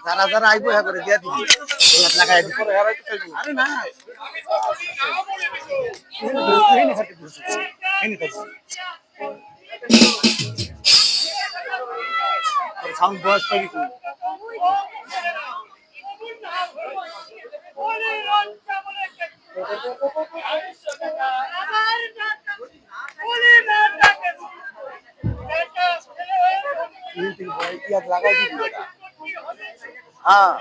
যারা যারা আইবো হ্যাঁ করে দিয়ে দিবি লাগাই দিবি আরে না সাউন্ড বয়স করি লাগাই দিবি হ্যাঁ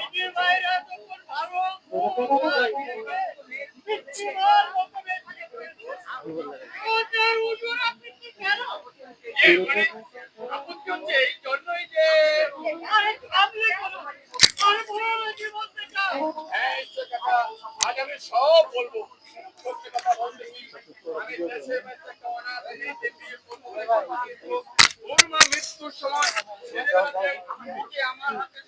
আজ আমি সব বলবো মৃত্যুর সময় আমার হাতে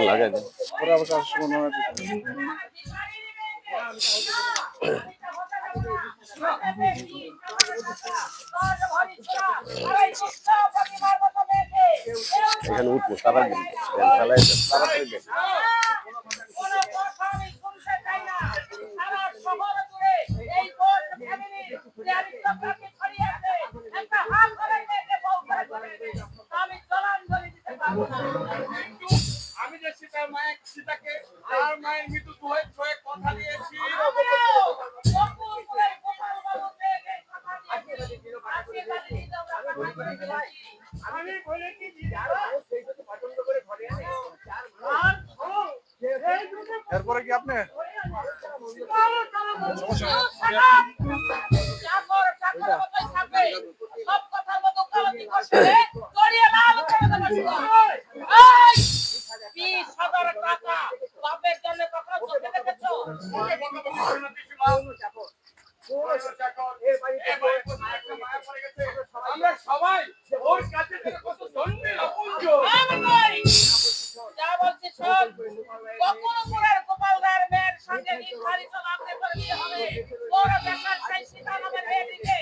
লাগাই দেন এখানে উঠবো তাড়াতাড়ি তাড়াতাড়ি আমি যে সীতার মায়ের সীতাকে তার মায়ের মৃত্যু ছয়ে কথা দিয়েছি আমি বলেছি এরপরে কি আপনি আমরা সবাই ওর কাছে থেকে কত জন্মে যা বলছি শোন কখনো পুরার গোপাল রায়ের মেয়ের সঙ্গে নির্ধারিত লাগতে পারবি হবে ওর বেকার সেই সীতা নামের মেয়েটিকে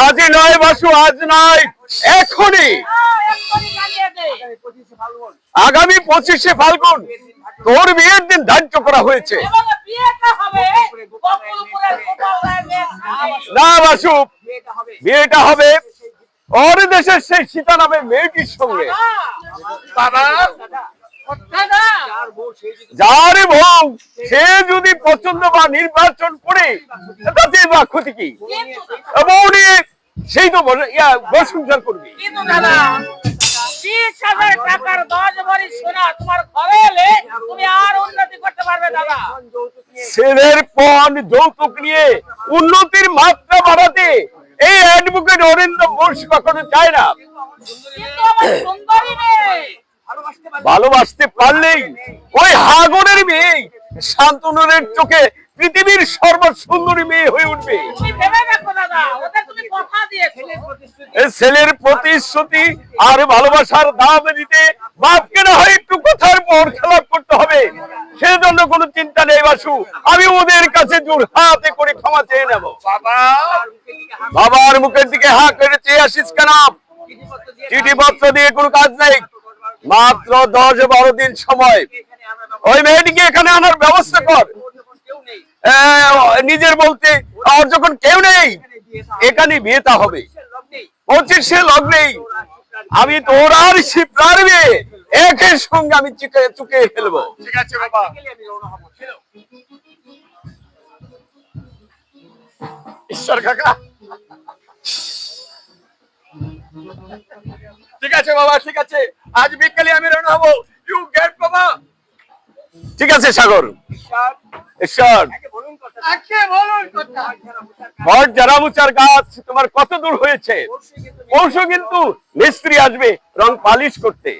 আজ নয় বাসু আজ নয় এখনই আগামী 25শে ফাল্গুন তোর বিয়ের দিন ধার্য করা হয়েছে না বাসু বিয়েটা হবে ওর দেশের সেই সীতা নামের মেয়েটির সঙ্গে যার বউ সে যদি পছন্দ বা নির্বাচন করে তাতে বা ক্ষতি কি বউ নিয়ে সেই তো সংসার করবি ছেলের পণ যৌতুক নিয়ে উন্নতির মাত্রা বাড়াতে এই অ্যাডভোকেট অরিন্দ বোস কখনো চায় না ভালোবাসতে পারলেই ওই হাগরের মেয়ে শান্তনুরের চোখে পৃথিবীর সর্বসুন্দরী মেয়ে হয়ে উঠবে ছেলের প্রতিশ্রুতি আর ভালোবাসার দাম দিতে বাপকে না হয় একটু কথার পর খেলাপ করতে হবে সেজন্য কোনো চিন্তা নেই বাসু আমি ওদের কাছে জোর হাতে করে ক্ষমা চেয়ে নেব বাবার মুখের দিকে হা করে চেয়ে আসিস কেন চিঠিপত্র দিয়ে কোনো কাজ নেই মাত্র 10-12 দিন সময় ওই মেয়েটিকে এখানে আনার ব্যবস্থা কর নিজের বলতে আর যখন কেউ নেই এখানে বিয়েটা হবে 25শে লগ্নেই আমি তোর আর শিবরার বিয়ে একের সঙ্গে আমি চুকে ফেলবো ঠিক আছে বাবা ঈশ্বর কাকা ঠিক আছে বাবা ঠিক আছে আজ বিকেলে আমি রওনা হবো ইউ গেট বাবা ঠিক আছে সাগর ঈশ্বর আজকে বলুন কথা। বট জারামুচার গাছ তোমার কত দূর হয়েছে? পরশু কিন্তু মিস্ত্রি আসবে রং পালিশ করতে।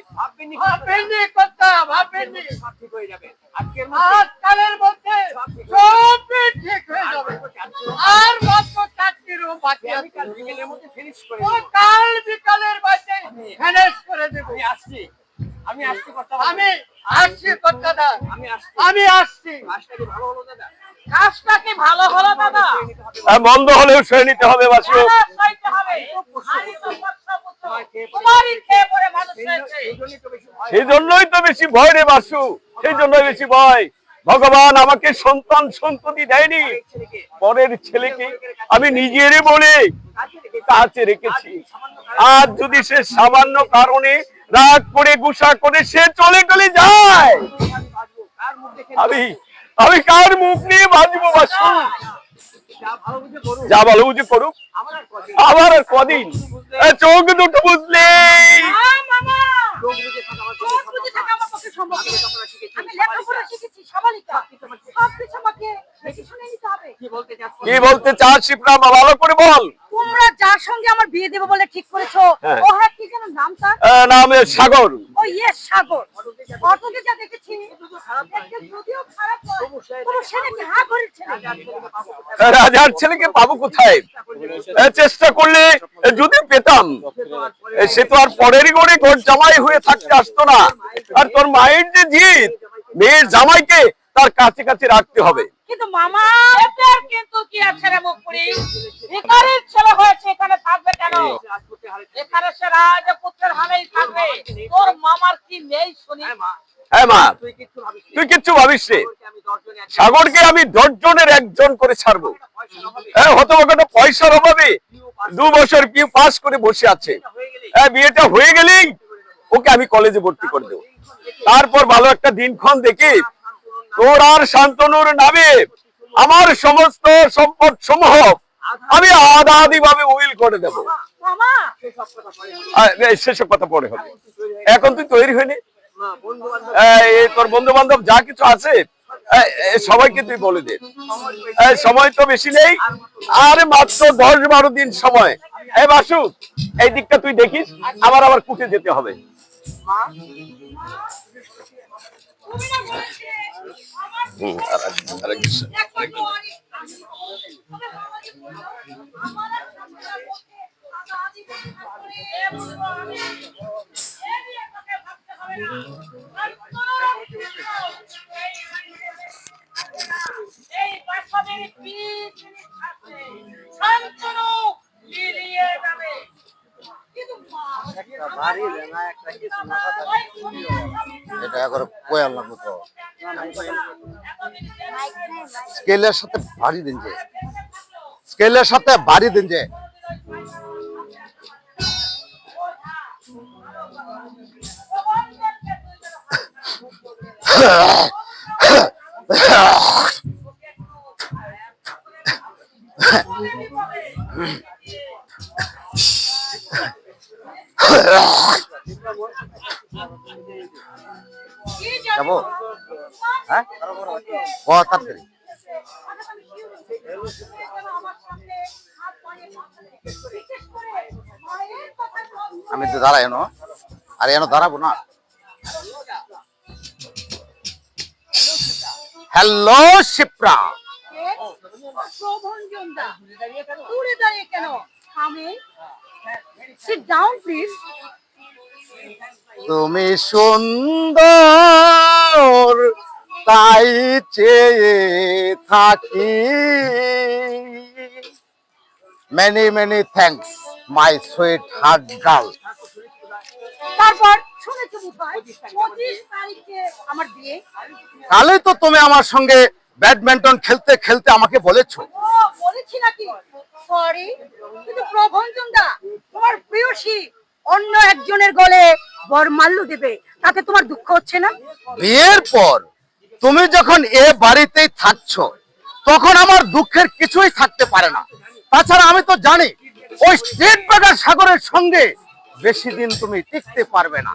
ভাবেননি কথা, ভাবেননি। আজকালের মধ্যে সবই ঠিক হয়ে যাবে। আর মাত্র 4টি রুম বাকি আছে। ওই কাল বিকালের মধ্যে ফিনিশ করে দেব। আমি আসছি কথা। আমি আসছি। কাজটা কি ভালো হলো দাদা? মন্দ হলেও সয়ে নিতে হবে বাসু। সইতে হবে। আমি তো বৎসপুত্র, তোমারই খেয়ে পরে মানুষ হয়েছে। সেই জন্যই তো বেশি ভয় রে বাসু, সেই জন্যই বেশি ভয়। ভগবান আমাকে সন্তান সন্ততি দেয়নি, পরের ছেলেকে আমি নিজেরই বলে কাছে রেখেছি। আর যদি সে সামান্য কারণে রাগ করে গুসা করে সে চলে চলে যায়, আমি কার মুখ নিয়ে বাঁচবো বাসু? যা ভালো বুঝে করুক, আবার আর কদিন। চোখ দুটো বুঝলে মামা চোখ বুঝে থাকা আমার পক্ষে সম্ভব নয়। আমি লেখাপড়া শিখেছি, সবালিকা। সবকিছু আমাকে দেখে শুনে নিতে হবে। কি বলতে চাস শিপ্রা, ভালো করে বল। তোমরা যার সঙ্গে আমার বিয়ে দেবো বলে ঠিক করেছো, হ্যাঁ। ও হ্যাঁ কি যেন নাম তার? নাম সাগর। ও ইয়েস সাগর। ফটোতে যা দেখেছি, দেখতে যদিও খারাপ নয়, তবু সে নাকি হ্যাঁ ঘরের ছেলে। রাজার ছেলেকে পাবো কোথায়? চেষ্টা করলে যদি পেতাম। সে তো আর পরেরই ঘরে ঘর জামাই হয়ে থাকতে আসতো না। আর তোর মায়ের যে জিদ, মেয়ের জামাইকে তার কাছে কাছে রাখতে হবে। কিন্তু মামা এটার কিন্তু কি আছে রে মুখপুরি? ভিখারির ছেলে হয়েছে, এখানে থাকবে কেন? এখানে সে রাজপুত্রের হালেই থাকবে। তোর মামার কি নেই শুনি? হ্যাঁ মা, তুই কিচ্ছু ভাবিস রে। সাগরকে আমি 10 জনের 1 জন করে ছাড়বো। হতভাগাটা পয়সার অভাবে 2 বছর পিউ পাস করে বসে আছে। বিয়েটা হয়ে গেলেই ওকে আমি কলেজে ভর্তি করে দেবো। তারপর ভালো একটা দিনক্ষণ দেখে তোর আর শান্তনুর নামে আমার সমস্ত সম্পদ সমূহ আমি আধা আধি ভাবে উইল করে দেবো। মামা সেসব কথা পরে হবে, এখন তুই তৈরি হয়নি। তোর বন্ধু বান্ধব যা কিছু আছে সবাইকে তুই বলে দে। সময় তো বেশি নেই, আর মাত্র 10-12 দিন সময়। বাসু, এই দিকটা তুই দেখিস, আমার আবার কুটে যেতে হবে। এই বাসাদের পিঠ শান্তনু মিলিয়ে যাবে। এটা একবার কোয়াল লাগবে তো। স্কেলের সাথে ভারী দিন যে, স্কেলের সাথে ভারী দিন যে। যাবো? হ্যাঁ, তাড়াতাড়ি। আমি তো দাঁড়াই এনো, আর এনো দাঁড়াবো না। হ্যালো শিপ্রা। দূরে দাঁড়িয়ে কেন? আমি সিট ডাউন প্লিজ। তুমি সুন্দর তাই চেয়ে থাকি। Many many thanks my sweet heart girl. তারপর শুনেছি বোধহয় 25 তারিখে আমার বিয়ে। কালই তো তুমি আমার সঙ্গে ব্যাডমিন্টন খেলতে খেলতে আমাকে বলেছো। ও বলেছি নাকি? সরি, কিন্তু প্রভঞ্জন দা, তোমার প্রিয়সী অন্য একজনের গলে বরমাল্য দেবে, তাতে তোমার দুঃখ হচ্ছে না? বিয়ের পর তুমি যখন এ বাড়িতেই থাকছো, তখন আমার দুঃখের কিছুই থাকতে পারে না। তাছাড়া আমি তো জানি ওই স্টেট ব্যাগার সাগরের সঙ্গে বেশি দিন তুমি টিকতে পারবে না।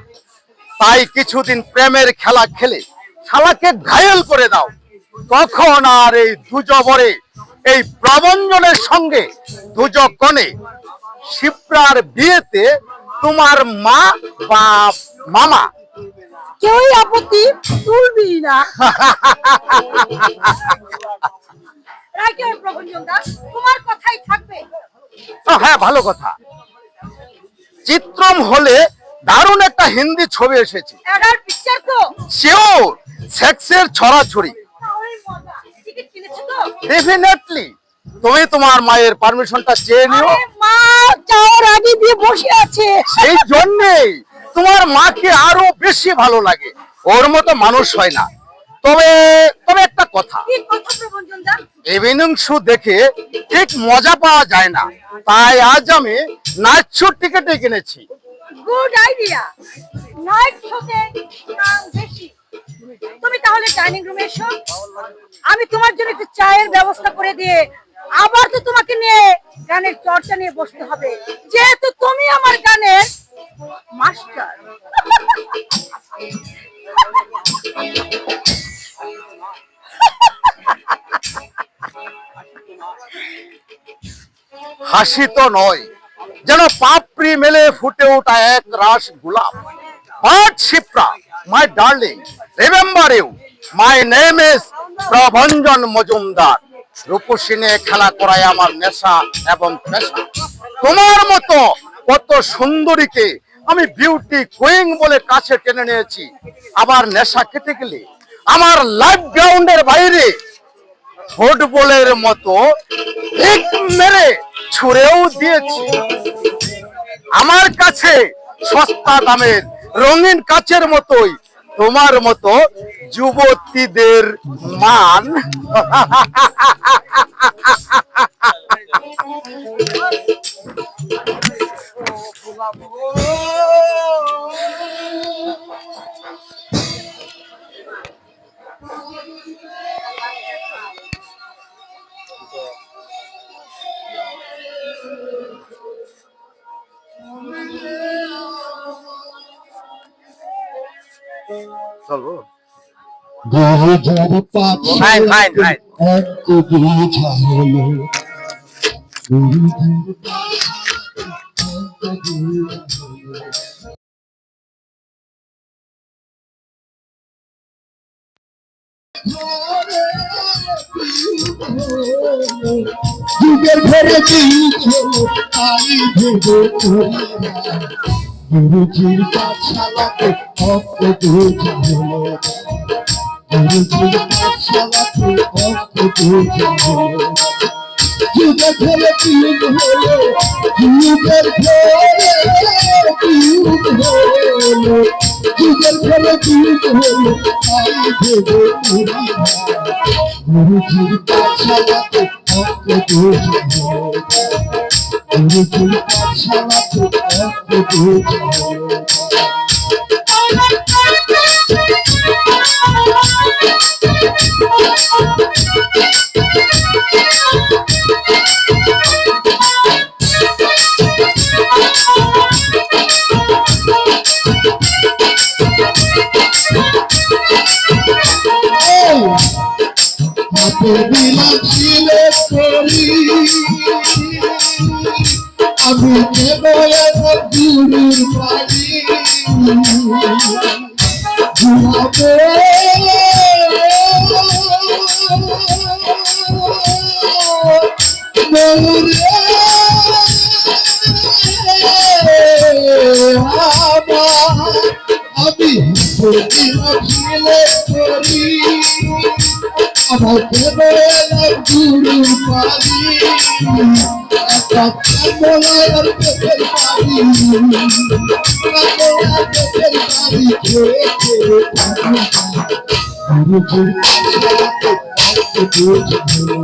তাই কিছুদিন প্রেমের খেলা খেলে শালাকে ঘায়েল করে দাও, তখন আর এই দুজবরে এই প্রবঞ্জনের সঙ্গে দুজকনে শিপ্রার বিয়েতে তোমার মা বা মামা কেউই আপত্তি তুলবি না। রাইটার প্রভঞ্জন দাস, তোমার কথাই থাকবে। হ্যাঁ, ভালো কথা। চিত্রম হলে দারুণ একটা হিন্দি ছবি এসেছে। এগার পিকচার তো শিওর, সেক্সের ছড়াছড়ি। তাহলে মজা। টিকিট কিনেছো তো? ডেফিনেটলি। তুমি তোমার মায়ের পারমিশনটা চেয়ে নিও। আরে মা যাওয়ার আগে দিয়ে বসে আছে। সেই জন্যেই তোমার মাকে আরো বেশি ভালো লাগে। ওর মতো মানুষ হয় না। তবে তবে একটা কথা, কি কথা প্রভঞ্জন দাস? ইভিনিং শো দেখে ঠিক মজা পাওয়া যায় না, তাই আজ আমি নাইট শো টিকেটে কিনেছি। Good idea. নাইট শোতে দাম বেশি। তুমি তাহলে ডাইনিং রুমে এসো, আমি তোমার জন্য একটু চায়ের ব্যবস্থা করে দিয়ে আবার তো তোমাকে নিয়ে গানের চর্চা নিয়ে বসতে হবে, যেহেতু তুমি আমার গানের মাস্টার। হাসি তো নয়, যেন পাপড়ি মেলে ফুটে ওঠা এক রাস গোলাপ। But Shipra, my darling, remember you, my name is Prabhanjan Majumdar. রূপসী নিয়ে খেলা করায় আমার নেশা এবং পেশা। তোমার মতো কত সুন্দরীকে আমি বিউটি কুইন বলে কাছে টেনে নিয়েছি। আবার নেশা কেটে গেলে আমার লাইফ গ্রাউন্ডের বাইরে ফুটবলের মতো ঠিক মেরে ছুড়েও দিয়েছি। আমার কাছে সস্তা দামের রঙিন কাচের মতোই তোমার মতো যুবতীদের মান। চলবো। Fine fine fine. যুগের ঘরে গুরুজির পাঠশালাতে ভক্ত পূজা হলো, গুরুজির পাঠশালাতে ভক্ত পূজা হলো। যুগের ঘরে যুগ হলো, যুগের ঘরে যুগ হলো, যুগের ঘরে যুগ হলো, তাই ভেবে গুরুজির পাঠশালাতে ভক্ত পূজা হলো, গুরুজির পাঠশালাতে ভক্ত পূজা হলো। বিলাসিলে করি আমি দেব গুরুর বাড়ি, ঘুমাবে আমি বিলাসিলে করি আমার দেব গুরু বাড়ি, একটা কামলার পেটের বাড়ি, কামলার পেটের বাড়ি খেয়ে খেয়ে গুরুজির পাঠশালাতে ভক্ত পূজা হলো,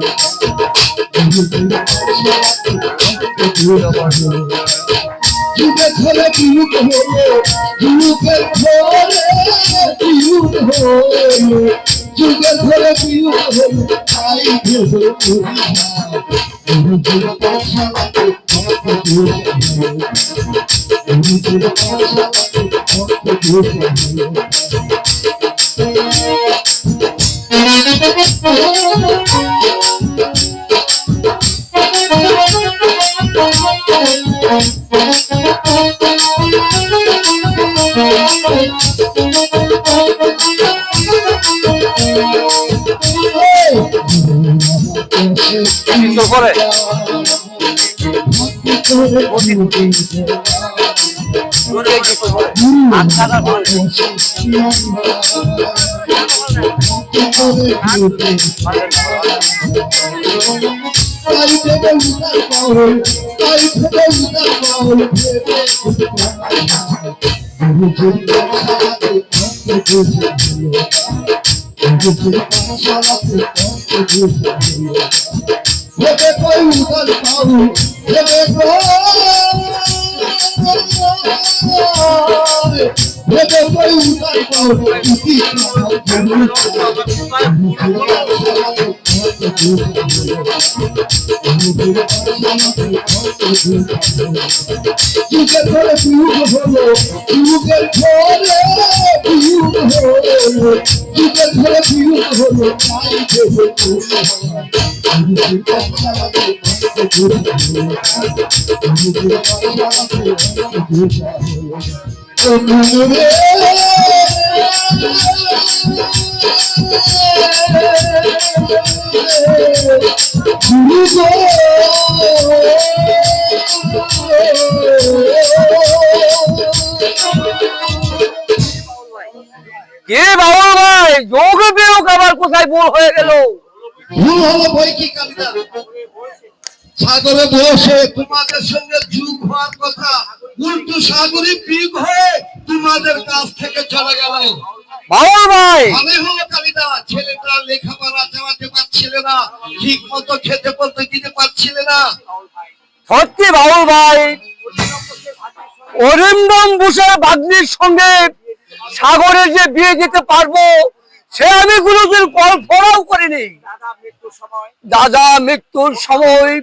গুরুজির পাঠশালাতে ভক্ত পূজা হলো। যুগে ধরে যুগ হলো, যুগের ধরে যুগ হলো, যুগে ধরে যুগ হলো, তাই ভেবে গুরুজির পাঠশালাতে ভক্ত পূজা হলো, গুরুজির পাঠশালাতে ভক্ত পূজা হলো। তো করে কে বাবা ভাই যোগ বিয়োগ আবার কোথায় ভুল হয়ে গেল? ভুল হলো বই কি কালিদা? সাগরে বসে তোমাদের সঙ্গে যুগ হওয়ার কথা, উল্টো সাগরে বিগ হয়ে তোমাদের কাছ থেকে চলে গেল। বাবা ভাই ভালো হলো কালিদা, ছেলেটা লেখাপড়া চালাতে পারছিল না, ঠিক মতো খেতে পড়তে দিতে পারছিল না। সত্যি বাবুল ভাই, অরিন্দম বুসের ভাগ্নির সঙ্গে সাগরে যে বিয়ে দিতে পারবো সে আমি কোনোদিন কল্পনাও করিনি। দাদা মৃত্যুর সময়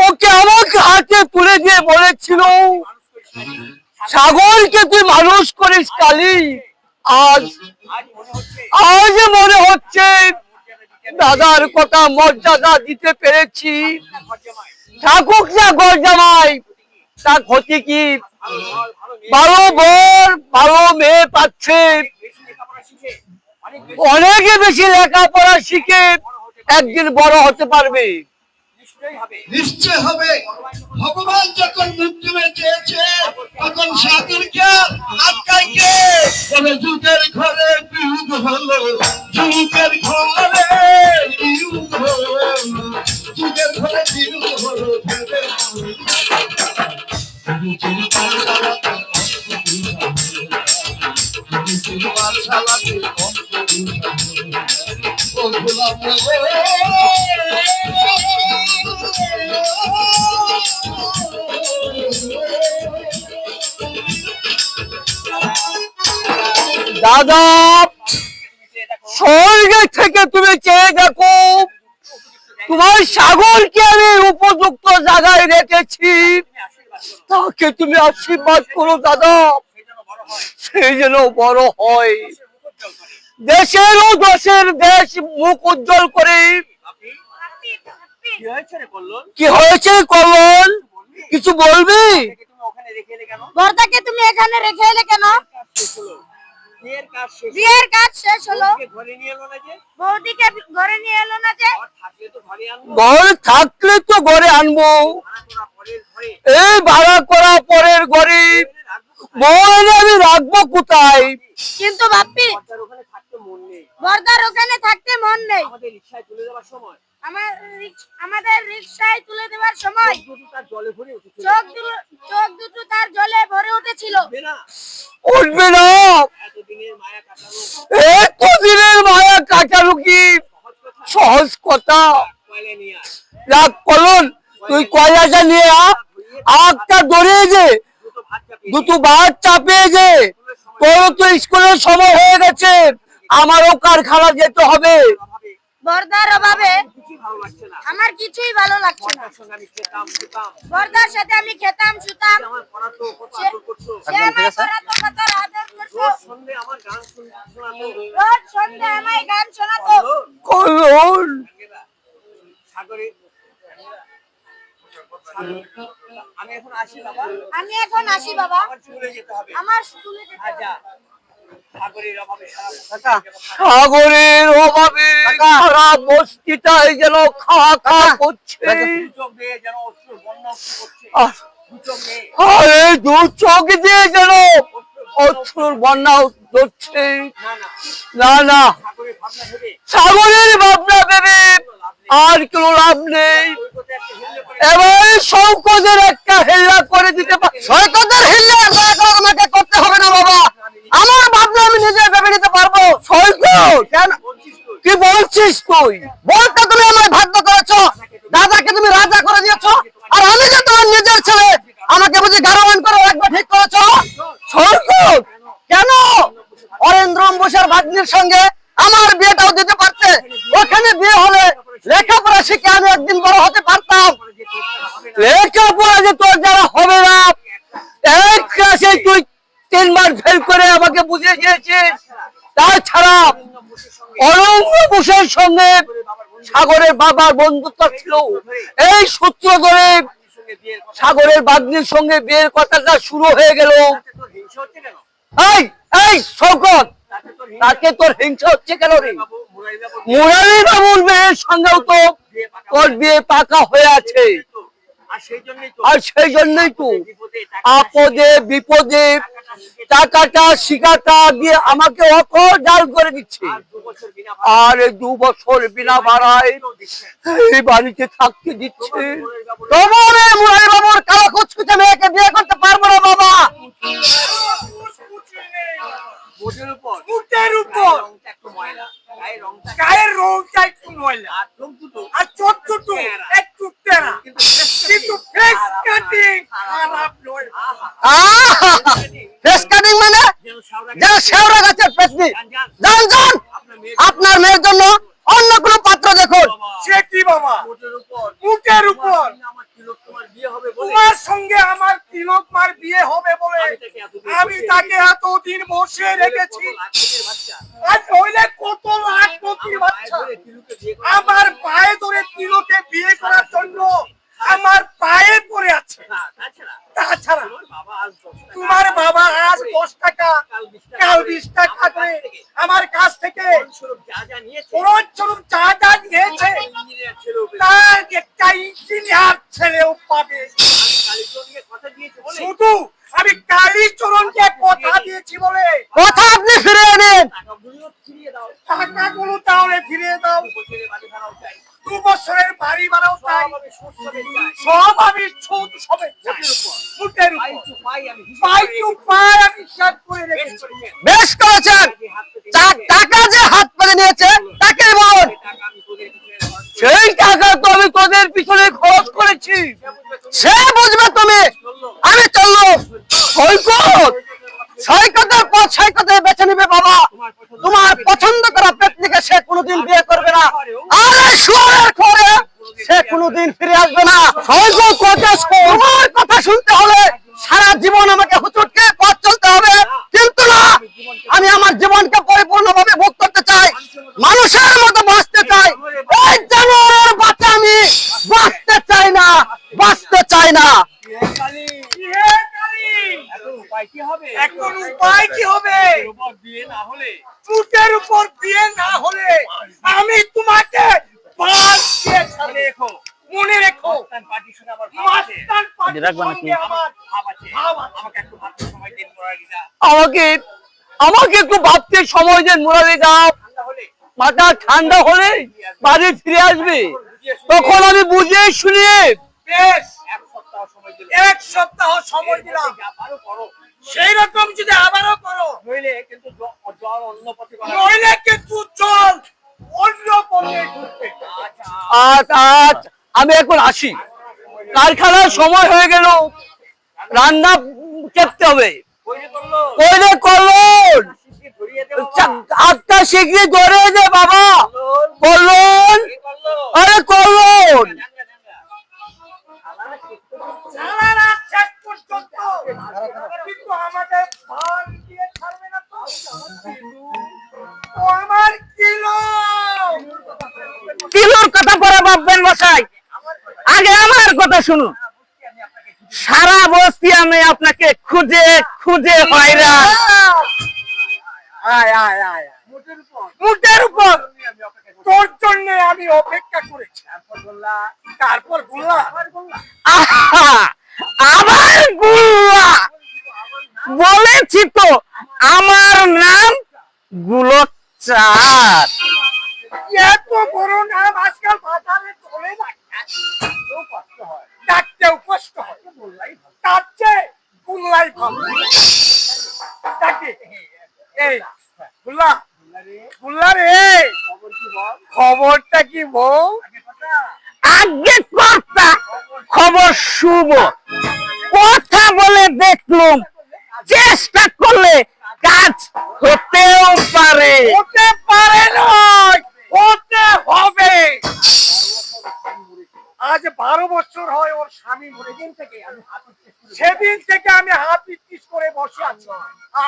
ওকে আমাকে হাতে তুলে দিয়ে বলেছিল, সাগরকে তুই মানুষ করিস কালী। আজ আজ মনে হচ্ছে দাদার কথা মর্যাদা দিতে পেরেছি। থাকুক না ঘর জামাই, তা ক্ষতি কি? ভালো বর ভালো মেয়ে পাচ্ছে, অনেকে বেশি লেখাপড়া শিখে একদিন বড় হতে পারবে। নিশ্চয় হবে। ভগবান যখন মুক্তি চেয়েছে তখন সাগরকে আটকায় কে? তবে যুগের ঘরে বিয়োগ হলো, যুগের ঘরে বিয়োগ হলো, যুগের ঘরে বিয়োগ হলো। দাদা স্বর্গ থেকে তুমি চেয়ে দেখো, তোমার সাগরকে আমি উপযুক্ত জায়গায় রেখেছি, তাকে তুমি আশীর্বাদ করো দাদা, সেই যেন বড় হয়, দেশের ও দশের দেশ মুখ উজ্জ্বল করে। কি হয়েছে কল্যাণ, কিছু বলবি? বর্দাকে তুমি এখানে রেখে এলে কেন? বিয়ের কাজ শেষ হলো, বৌদিকে ঘরে নিয়ে এলো না যে? ঘর থাকলে তো ঘরে আনবো, এই ভাড়া করা পরের ঘরে বউ আমি রাখবো কোথায়? কিন্তু বাপ্পি, বর্দার ওখানে থাকতে মন নেই। আমাদের রিকশায় তুলে দেওয়ার সময় চোখ দুটো তার জলে ভরে উঠেছিল। উঠবে না, এতদিনের মায়া কাটানো কি সহজ কথা? রাখ কলন, তুই কয়লাটা নিয়ে আগটা ধরিয়ে যে দুটো ভাত চাপিয়ে যে, তোর তো স্কুলের সময় হয়ে গেছে, আমারও কারখানা যেতে হবে। বর্দার অভাবে আমার কিছুই ভালো লাগছে না। বর্দার সাথে আমি খেতাম শুতাম, সে আমায় পড়াতো, কত আদর করতো, রোজ সন্ধ্যে আমায় গান শোনাতো। কলন আমি এখন আসি বাবা। আমার চলে যেতে হবে। আমার স্কুলে যেতে হবে। আচ্ছা, সাগরের অভাবে সারা সাগরের অভাবে সারা বস্তিটাই যেন খা খা করছে। দু চোখ দিয়ে যেন অশ্রু বন্যা করছে। আহ, দু চোখ দিয়ে আরে দু চোখ দিয়ে যেন অশ্রুর বন্যা ধরছে। না না, না না, সাগরের ভাবনা ভেবে সাগরের ভাবনা ভেবে আর কোনো লাভ নেই। সৈকতে একটা হেললে করে এবার শৌকতের একটা হেল্লা করে দিতে পারে। সৈকতের হিল্লে দয়া করে আমাকে করতে হবে না বাবা, আমার ভাবনা আমি নিজে ভেবে নিতে পারবো। সৈকত, কেন বলছিস তুই? কি বলছিস তুই? বলতে তুমি আমায় বাধ্য করেছো, দাদাকে তুমি রাজা করে দিয়েছো, আর আমি যে তোমার নিজের ছেলে আমাকে বুঝি গারোয়ান করে রাখবে ঠিক করেছো? সৈকত, কেন অরেন্দ্র অম্বুসের ভাগ্নির সঙ্গে আমার বিয়েটাও দিতে পারছে, ওখানে বিয়ে হলে লেখাপড়া শিখে আমি একদিন বড় হতে পারতাম। লেখাপড়া যে তোর দ্বারা হবে না, এক ক্লাসে তুই 3 বার ফেল করে আমাকে বুঝিয়ে দিয়েছিস। তাছাড়া অরণ্য বসুর সঙ্গে সাগরের বাবার বন্ধুত্ব ছিল, এই সূত্র ধরে সঙ্গে বিয়ের কথা সাগরের বাগ্নির সঙ্গে বিয়ের কথাটা শুরু হয়ে গেল। তোর হিংসা হচ্ছে কেন? এই এই শৌকত, তাতে তোর হিংসা তাকে তোর হিংসা হচ্ছে কেন রে? বাবু মুরারি বাবু মুরারি বাবুর মেয়ের সঙ্গেও তো তোর বিয়ে পাকা হয়ে আছে, আর সেই জন্যই তো আর সেই জন্যই তো বিপদে আপদে বিপদে টাকাটা শিকাটা দিয়ে আমাকে অত জাল করে দিচ্ছে। 2 বছর বিনা আর এই 2 বছর বিনা ভাড়ায় এই বাড়িতে থাকতে দিচ্ছে। তোমার এই মুরারি বাবুর কালো কুচকুচে মেয়েকে বিয়ে করতে পারবো না বাবা। মোটের উপর মুখের উপর রংটা একটু ময়লা, গায়ের রংটা গায়ের রংটা একটু ময়লা আর চোখ দুটো আর চোখ দুটো একটু তেরা, কিন্তু ফেস কাটিং খারাপ নয়। ফেস কাটিং মানে যেন সাউরা যেন শেওড়া গাছের পেছনি। যান যান, আপনার মেয়ে আপনার মেয়ের জন্য অন্য কোনো পাত্র দেখুন। সে কি বাবা, মোটের উপর মুখের উপর আমার তিলক তোমার বিয়ে হবে বলে তোমার সঙ্গে আমার তিলক মার বিয়ে হবে বলে আমি তাকে এতদিন বসে রেখেছি। লাখের বাচ্চা আর নইলে কত লাখ কোটির বাচ্চা ধরে তিলুকে বিয়ে করে আমার পায়ে ধরে তিলকে বিয়ে করার জন্য আমার পায়ে পড়ে আছে। না, তাছাড়া তাছাড়া তোমার বাবা আজ 10 টাকা তোমার বাবা আজ 10 টাকা কাল 20 টাকা কাল 20 টাকা করে আমার কাছ থেকে স্বরূপ যা যা নিয়েছে পরস্পর যা যা নিয়েছে ইঞ্জিনিয়ার ছেলেও পেয়েছে। তার একটা ইঞ্জিনিয়ার ছেলেও পাবে। কালীচরণকে কথা দিয়েছে বলে শুধু আমি কালীচরণকে কথা দিয়েছি বলে কথা আপনি ফিরিয়ে নিন। টাকাগুলো ফিরিয়ে দাও। টাকাগুলো তাহলে ফিরিয়ে দাও। বছরের বাড়ি ভাড়াও চাই, 2 বছরের বাড়ি ভাড়াও চাই, সব আমি সুদ করে চাই। সব আমি সুদ সবে চাই। মুখের পাই উপর টু পাই আমি হিসাব পাই করে টু রেখেছি। পাই আমি হিসাব করে বেশ রেখেছি। করেছেন। বেশ করেছেন, যে হাত পেতে টাকা যে হাত পেতে নিয়েছে তাকে বলুন। টাকা আমি তোদের পিছনে খরচ করি। সেই টাকা তো আমি তোদের পিছনে খরচ করেছি। সে বুঝবে তুমি, আমি চললুম। সৈকত, সৈকতের পথ সৈকতে বেছে নিবে বাবা। তোমার পছন্দ করা পেতনিকে সে কোনোদিন বিয়ে করবে না, আর এই শুয়োরের ঘরে সে কোনোদিন ফিরে আসবে না। সৈকত কথা শোন, তোমার কথা শুনতে হলে সারা জীবন আমাকে হুচুটকে পথ চলতে হবে, কিন্তু না, আমি আমার জীবনকে পরিপূর্ণভাবে ভোগ করতে চাই, মানুষের মতো বাঁচতে চাই। এই জানোয়ারের বাচ্চা আমি বাঁচতে চাই না, বাঁচতে চাই না। হে কালী, হে কালী, এখন উপায় কি হবে? এখন উপায় কি হবে? এর উপর বিয়ে না হলে চুটের উপর বিয়ে না হলে আমি তোমাকে বাদ দিয়ে ছাড়বো। রেখো, মনে রেখো, মাস্তান পার্টির সঙ্গে আমার ভাব আছে। মাস্টার পার্টির সঙ্গে আমার ভাব আছে। ভাব আছে। আমাকে একটু ভাবতে সময় দিন মুরারিদা। আমাকে আমাকে একটু ভাবতে সময় দেন মুরারি দাও। ঠান্ডা হলে মাথা ঠান্ডা হলে বাড়ি ফিরে আসবে, তখন আমি বুঝিয়ে শুনিয়ে বেশ 1 সপ্তাহ সময় দিলে 1 সপ্তাহ সময় দিলাম। যা পারো করো, সেই রকম যদি আবারও করো, নইলে কিন্তু জল অন্য পথে করা নইলে কিন্তু চল অন্য পথে ঢুকবে। আচ্ছা, আজ আজ আমি এখন আসি, কারখানার সময় হয়ে গেল, রান্না করতে হবে। কইলে করলো কইলে করলুন, শিশি ধরিয়ে দে বাবা। হাতটা শিগগির ধরে দে বাবা। করলুন, করলুন, কে করলো? আরে করলুন। জানগা, জানগা। আলাদা করতে হবে। সারা রাত শেষ পর্যন্ত কিন্তু আমাদের ভান দিয়ে ছাড়বে না তো। ও আমার কিলো, কিলোর কথা পরে ভাববেন মশাই, আগে আমার কথা শুনুন। সারা বস্তি আমি খুঁজে হয়রান। আয় আয় আয় মুটের উপর তোর জন্য আমি অপেক্ষা করেছি। তারপর গুল্লা আহা, আবার গুল্লা বলেছি তো, আমার নাম গুলোচ্চার। এত বড় নাম আজকাল বাজারে চলে না, ডাকতেও কষ্ট হয়, তার চেয়ে গুল্লাই ভালো। ডাকে, এই গুল্লা, গুল্লা রে, খবরটা কি বল? আগে কর্তা, খবর শুভ। কথা বলে দেখলুম, চেষ্টা করলে কাজ হতেও পারে। হতে পারে নয়, হতে হবে। আজ 12 বছর হয় ওর স্বামী মরে, সেদিন থেকে আমি হাত পিটিস করে বসে আছি।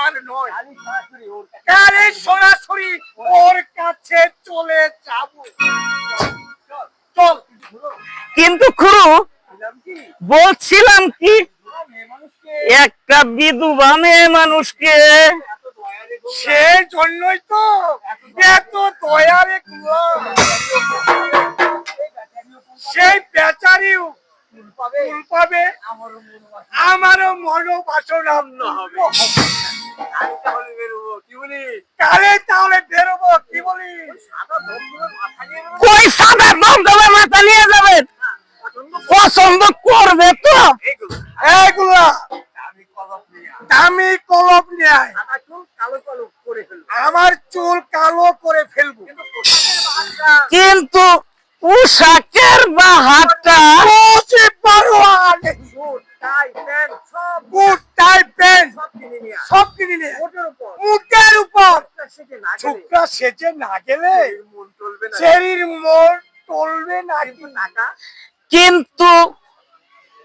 আর নয়, গাড়ি সরাসরি ওর কাছে চলে যাব। চল। কিন্তু খুড়ু, বলছিলাম কি, একটা বিধবা মেয়ে মানুষকে, সেই জন্যই তো এত দয়ারে গুলো। সেই বেচারিও ফুল পাবে, আমারও মনোবাসনা হবে। কালে তাহলে বেরোবো, কি বলিস? কই সাদা দমদমে মাথা নিয়ে যাবেন? পছন্দ করবে তো? এইগুলা দামি কলম নিয়ে আয়। আমার চুল কালো করে ফেলবো। কিন্তু পোশাকের বাহারটা সব কিনে নিয়ে মুখের উপর ছোকরা সেজে না গেলে চেরির মন টলবে না। কিন্তু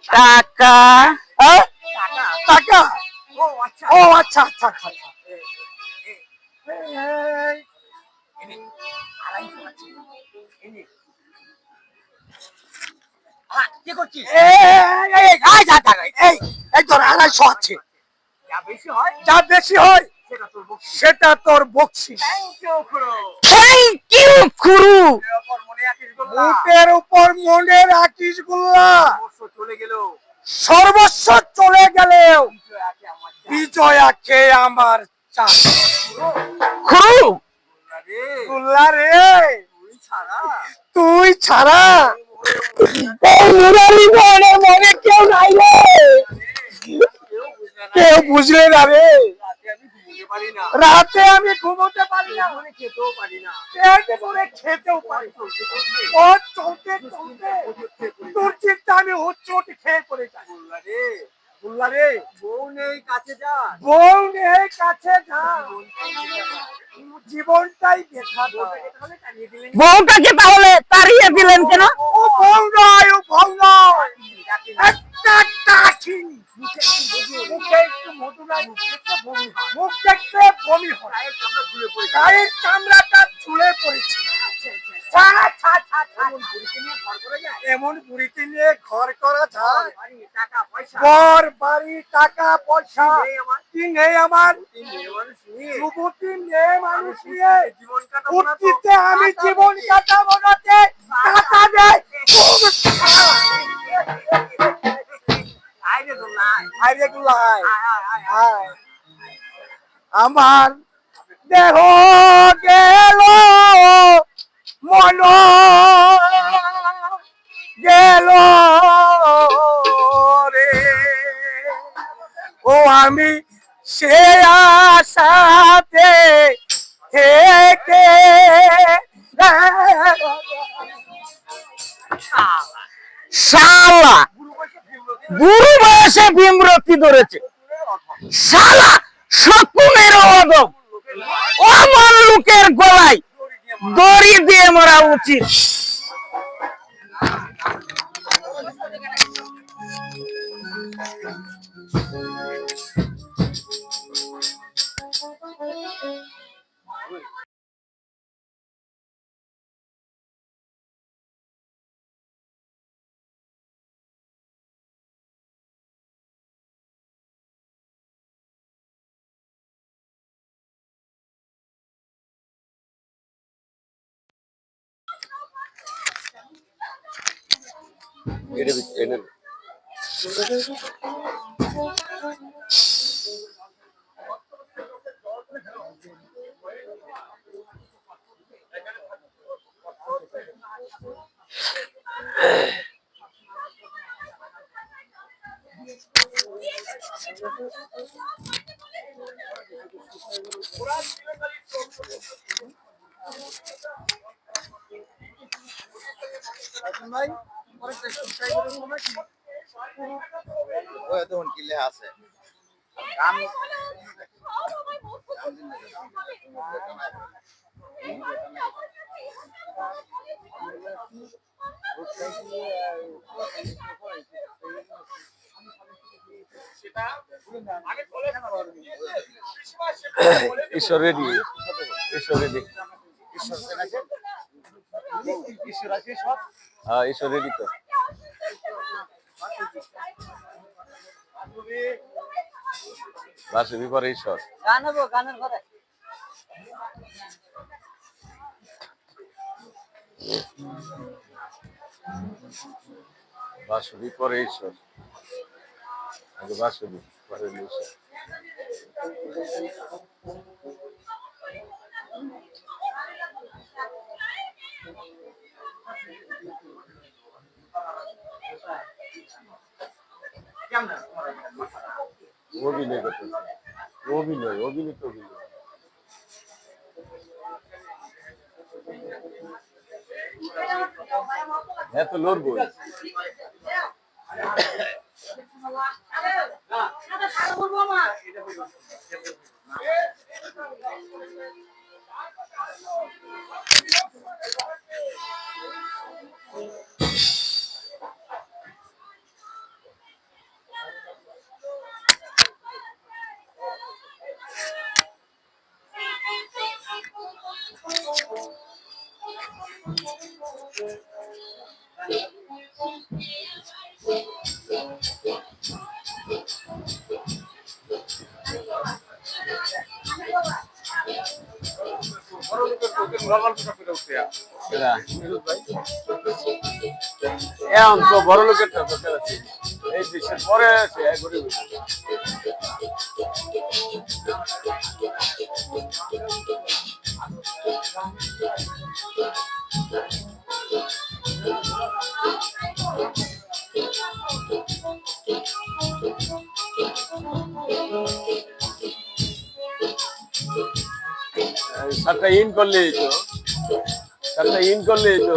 টাকা, টাকা? ও আচ্ছা আচ্ছা আচ্ছা। কি করছিস? এই তোর 250 আছে। যা বেশি হয় সেটা তোর বকশিস। থ্যাংক ইউ খুড়ু। মুখের উপর মনে রাখিস গুল্লা, সর্বস্ব চলে গেলেও বিজয়া কে আমার চাই। খুড়ু, গুল্লা রে, তুই ছাড়া এই মুরারি বনে মনে কেউ নাই রে। কেউ বুঝলে না রে। রাতে আমি ঘুমোতে পারি না, পেট ভরে খেতেও পারি না। ও চলতে চলতে তোর চিন্তা আমি হুচ্চুটি খেয়ে পড়ে যাই। গুল্লা রে, বউ নেই কাছে যা, জীবনটাই দেখা। বউটাকে তাহলে তাড়িয়ে দিলেন কেন? ও বউ নয়, ও বউ নয়, একটা কাঠি। মুখে একটু মধু নাই, মুখ দেখতে বমি হয়, গায়ের চামড়াটা ঝুলে পড়েছে। এমন বুড়িকে নিয়ে ঘর করা যায়? ঘর বাড়ি টাকা পয়সা কি নেই আমার? যুবতী মেয়ে মানুষ নিয়ে উঠতে আমি জীবন কাটাবো না, টাকা নেই। আমার দেহ গেল, মন গেল রে, ও আমি সে আশাতে থেকে শালা বুড়ো বয়সে ভীমরতি ধরেছে। শালা শকুনের অদম, অমন লোকের গলায় দড়ি দিয়ে মরা উচিত। ঈশ্বর রেডি, ঈশ্বর রেডি, হ্যাঁ ঈশ্বর রেডি তো। বাসুবি পরে ঈশ্বর। গান হবো, গানের ঘরে। বাসুবি পরে ঈশ্বর, আগে বাসুবি পরে ঈশ্বর। অভিনয় করতেছে, অভিনয় অভিনয় তো অভিনয়। হ্যাঁ তো লড়বো। এখন তো বড় লোকের দরকার আছে, এই দেশের পরে আছে গরিব। সাতটা ইন করলেই তো, সাতটা ইন করলেই তো।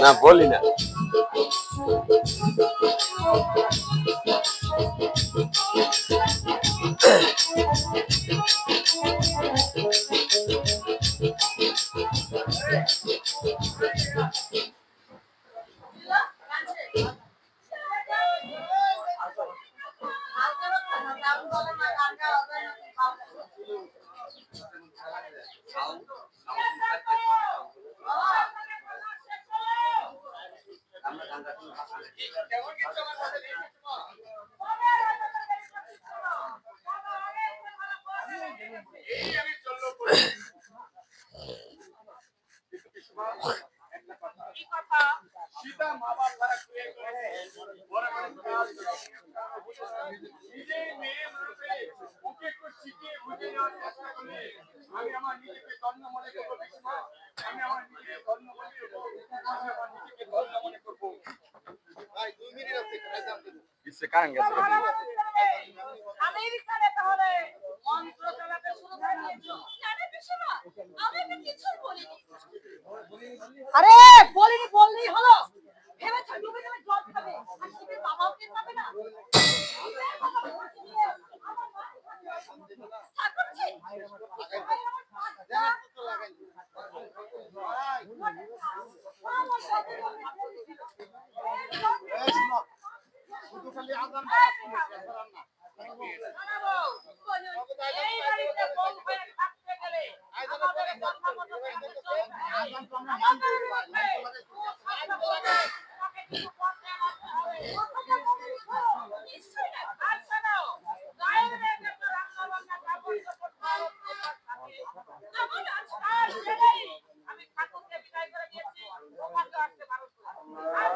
না বলি না। আমেরিকানে তাহলে মন্ত্র আরে বলিনি বললেই হলো। ভেবেছো ডুবে গেলে জল খাবে আর শিবের বাবাও টের পাবে না। ঠাকুরজি, এই বাড়িতে বউ হয়ে থাকতে গেলে আমাদের কথা মতো থাকতে চলবে। আমাদের মধ্যে কথা বলে তাকে কিছু করতে হবে। নিশ্চয়ই না, আর শোনো, গায়ের মেয়েকে তো রান্না বান্না কাপড় চোপড় খাওয়ার অভ্যাস থাকে। আমার আজকাল ছেড়েই আমি ঠাকুরকে বিদায় করে দিয়েছি। তোমাকে আসতে পারো না। আর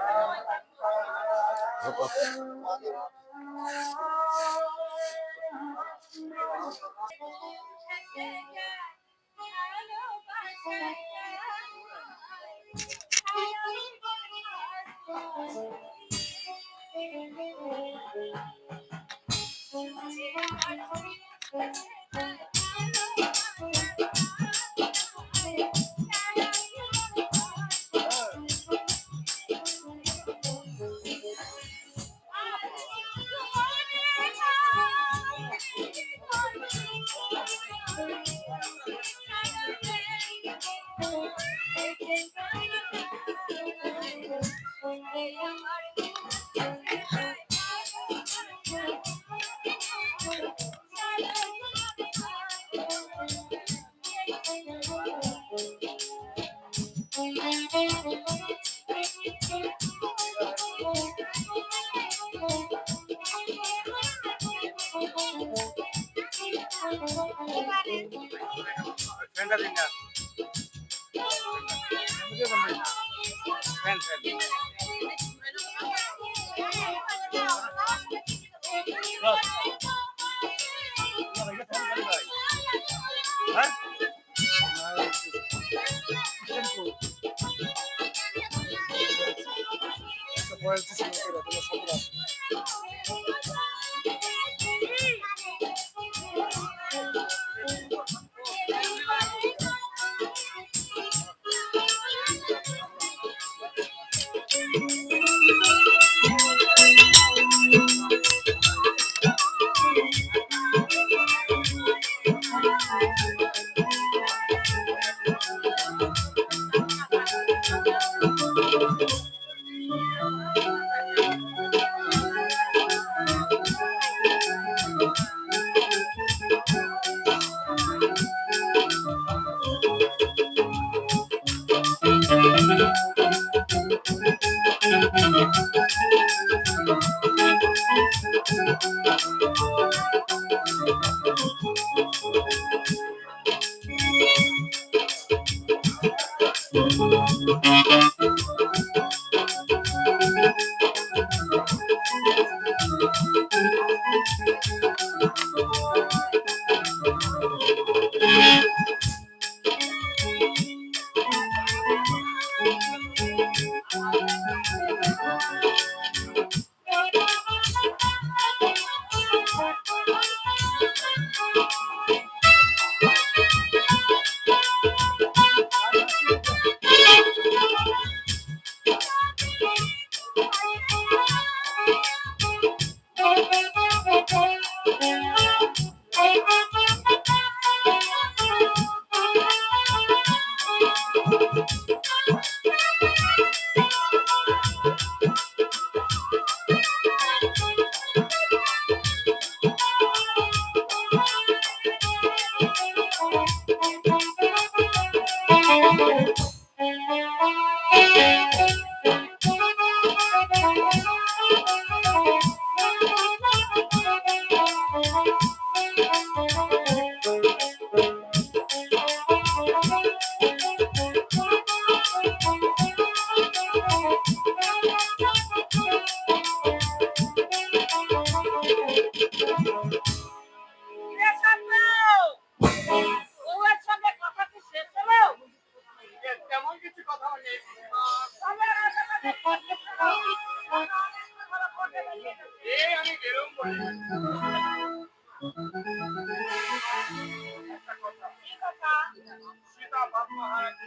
সীতা বাপ মহারাজ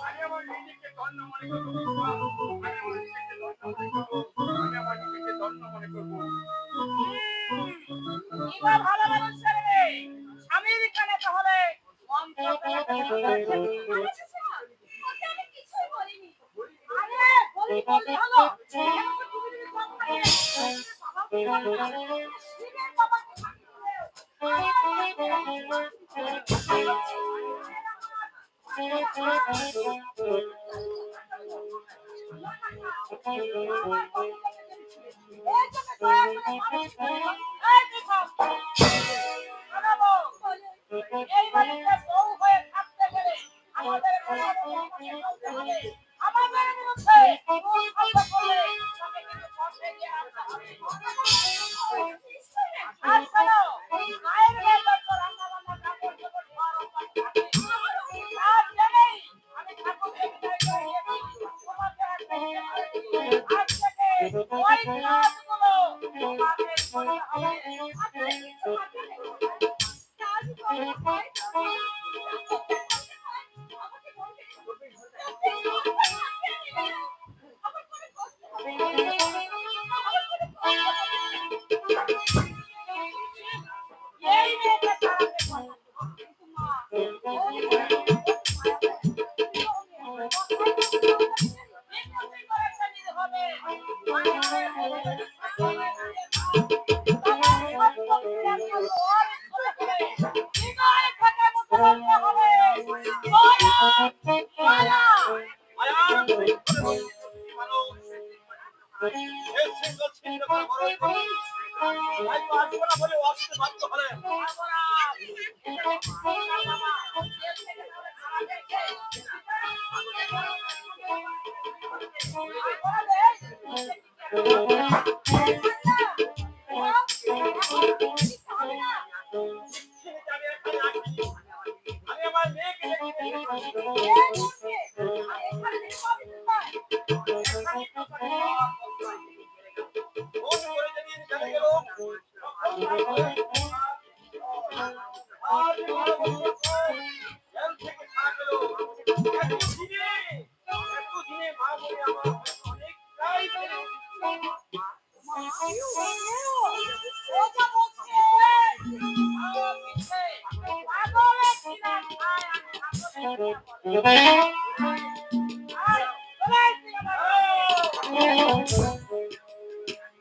আমি আমার নিজেকে ধন্য মনে করবো, আমি আমার নিজেকে ধন্য মনে করবো, আমি আমার নিজেকে ধন্য মনে করবো। এবার ভালো মানুষের মেয়ে, স্বামীর কানে তাহলে মন্ত্র আমি কিছুই বলিনি। আরে বলি বলতে হলো এখন তো তুমি যদি কথা শিবের বাবাকে এই বাড়িতে বউ হয়ে থাকতে গেলে আমাদের আমাদের বিরুদ্ধে কথা বলে তাকে কিন্তু পথে গিয়ে আসতে হবে। আর শোনো, মায়ের বেলার তো রান্না বান্না কাপড় চোপড় ধোয়ার অভ্যাস থাকে। আর জেনেই আমি ঠাকুরকে বিদায় করে দিয়েছি। তোমাকে আর দেখতে পারিনি। আজ থেকে ওই কাজগুলো তোমাকে করতে এই মেয়েটা আমি আমার মেয়েকে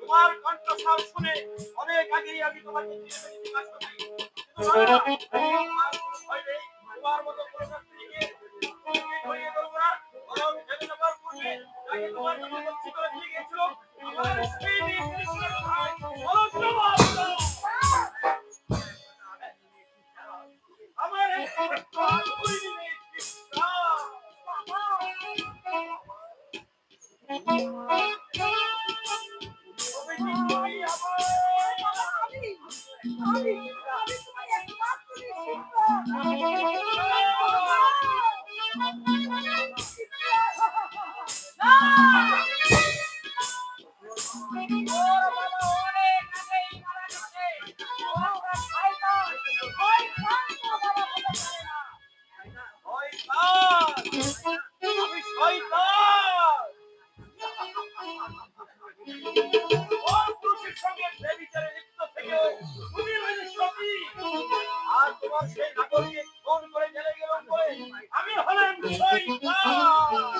তোমার কণ্ঠস্বর শুনে অনেক আগেই আমি তোমাকে চিনে ফেলেছি কাজ করতে। তোমার মতো কোনো ব্যক্তিকে ধরিয়ে ধরবো না, বরং জেনে নেবার পূর্বে যাকে তোমার জন্য বঞ্চি করে দিয়ে গিয়েছিল আমার স্ত্রী ভাই বলো জবাব দাও। আমার আমি শয়তান। পুরুষের সঙ্গে ব্যভিচারে লিপ্ত থেকেও তুমি হলে সতী, আর তোমার সেই নাগরিক ফোন করে জেলে গেল বলে আমি হলাম শয়তান।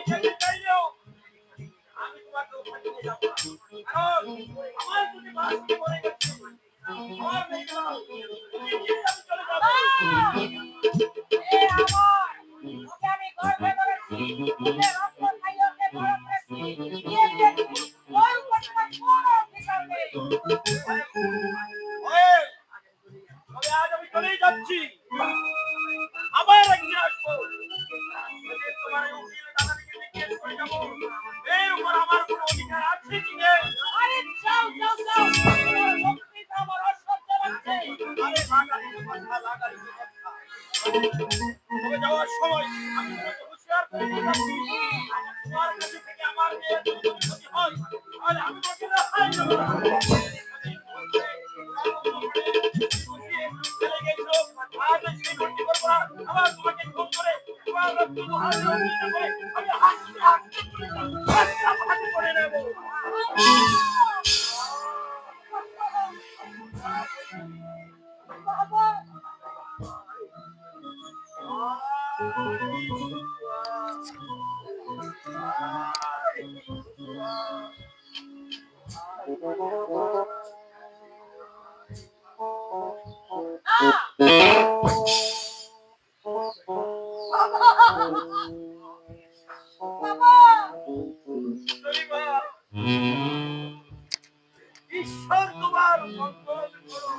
যেতে চাইলেও আমি তোমাকে ওখানে নিয়ে যাবো না, কারণ আমার যদি বাঁচতে মরে গেছে আমার নেই না, তুমি গিয়ে আমি চলে যাবো। তবে আজ আমি চলেই যাচ্ছি, আবার একদিন আসবো। যদি তোমার এই উকিল দাদাকে জিজ্ঞেস করে যাবো এর উপর আমার কোনো অধিকার আছে কি নেই। আরে যাও যাও যাও, মুক্তিটা আমার অসহ্য লাগছে। আরে লাগালি কথা লাগালি কথা। তবে যাওয়ার সময় আমি তোমাকে হুঁশিয়ার করে দিচ্ছি, তোমার কাছে থেকে আমার মেয়ের যদি কোনো ক্ষতি হয় তাহলে আমি তোমাকে রেহাই দেব না। চলে গেছো, আজ সেই ঘটি করবো না, আবার তোমাকে খুন করে তোমার রক্ত দোহাই করে আমি হাসতে হাসতে করে নেবো। শরীফা, ঈশ্বর তোমার মঙ্গল করো।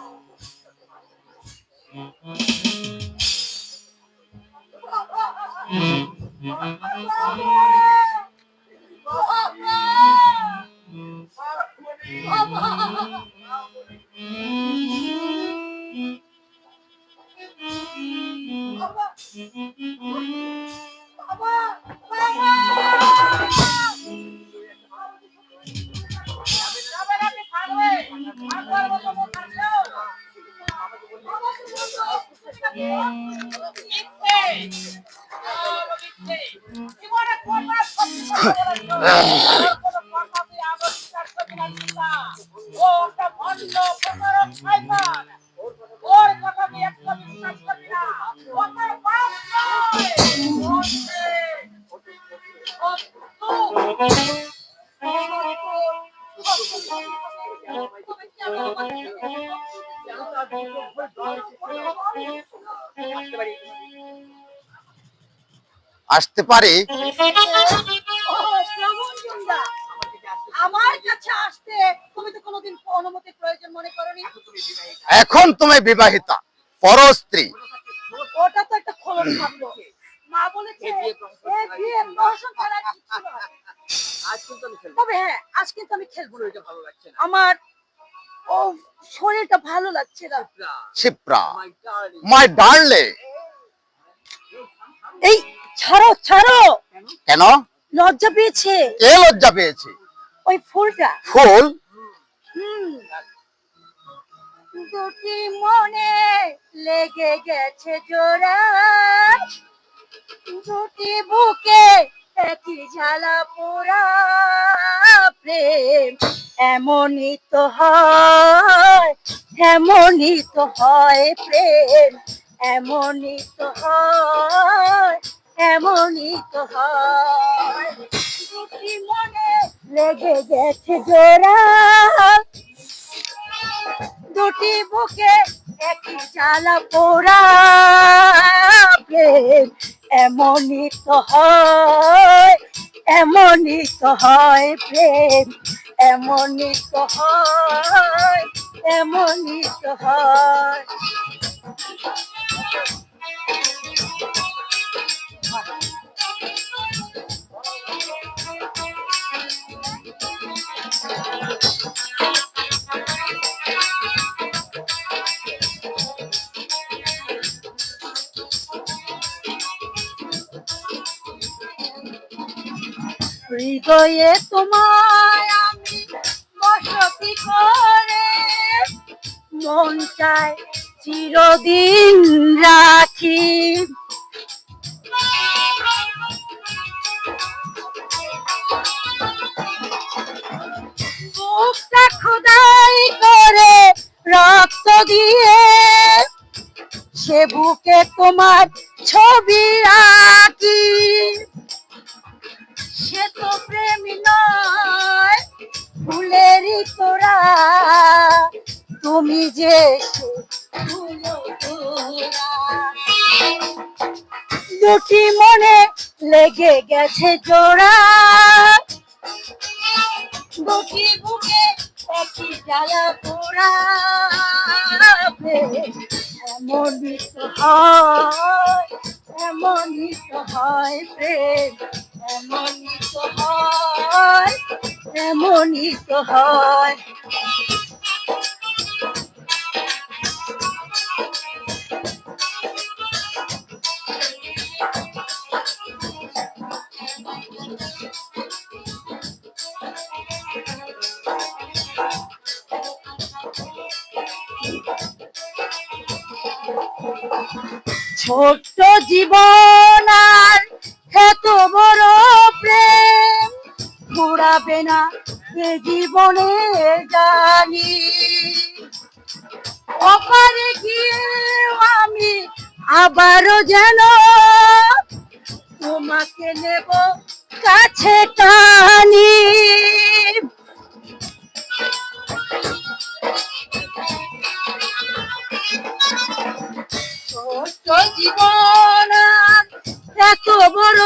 আসতে পারি? আমার কাছে আসতে তুমি তো কোনোদিন অনুমতির প্রয়োজন মনে করনি। এখন তুমি বিবাহিতা, পরস্ত্রী। ওটা তো একটা খোলস ভাবলো। মা বলেছে এ বিয়ে প্রহসন ছাড়া কিছু নয়। তবে হ্যাঁ, আজ কিন্তু আমি খেলবো না। আমার ও শরীরটা ভালো লাগছে না। Shipra, my darling. এই ছাড়ো ছাড়ো। কেন? লজ্জা পেয়েছে। কে লজ্জা পেয়েছে? ওই ফুলটা। ফুল? দুটি মনে লেগে গেছে জোড়া, দুটি বুকে একই জ্বালা পোড়া, প্রেম এমনই তো হয়, এমনই তো হয়, প্রেম এমনই তো হয়, এমনই তো হয়। দুটি মনে লেগে গেছে জোড়া, দুটি বুকে একই জ্বালা পোড়া, প্রেম এমনই তো হয়, এমনই তো হয়, প্রেম এমনই তো হয়, এমনই তো হয়। হৃদয়ে তোমায় আমি বসতি করে, মন চায় চিরদিন রাখি, বুকটা খোদাই করে রক্ত দিয়ে, সে বুকে তোমার ছবি আঁকি। সে তো প্রেমী নয়, ফুলেরই তোরা, তুমি যে সে ফুলো তোরা। দুটি মনে লেগে গেছে জোড়া, দুটি বুকে একই জ্বালা পোড়া, এমনই তো হয়, এমনই তো হয়, প্রেম এমনই তো হয়, এমনই তো হয়। ছোট্ট জীবন আর এত বড় প্রেম ঘুরাবে না এ জীবনে জানি। ওপারে গিয়ে আমি আবারও যেন তোমাকে নেব কাছে টানি। ছোট্ট জীবন আর এত বড়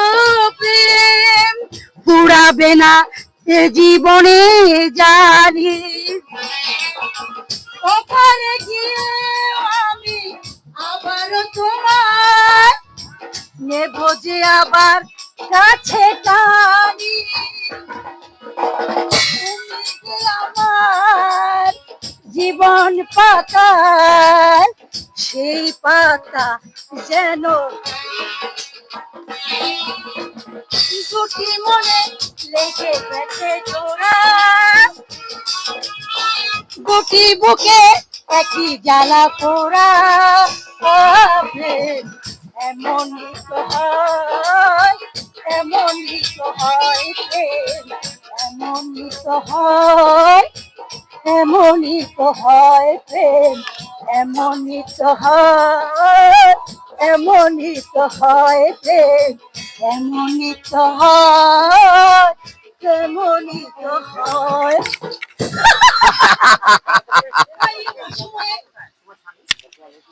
প্রেম ঘুরাবে না এ জীবনে জানি। ওখানে গিয়ে আমি আবারও তোমার নেব যে আবার কাছে টানি। তুমি যে আমার জীবন পাতার সেই পাতা যেন দুটি মনে লেগে গেছে জোড়া। দুটি বুকে একই জ্বালা পোড়া। প্রেম এমনই তো হয়, এমনই তো হয় প্রেম, এমনই তো হয়, এমনই তো হয় প্রেম, এমনই তো হয়, এমনই তো হয় প্রেম, এমনই তো হয়, এমনই তো হয়।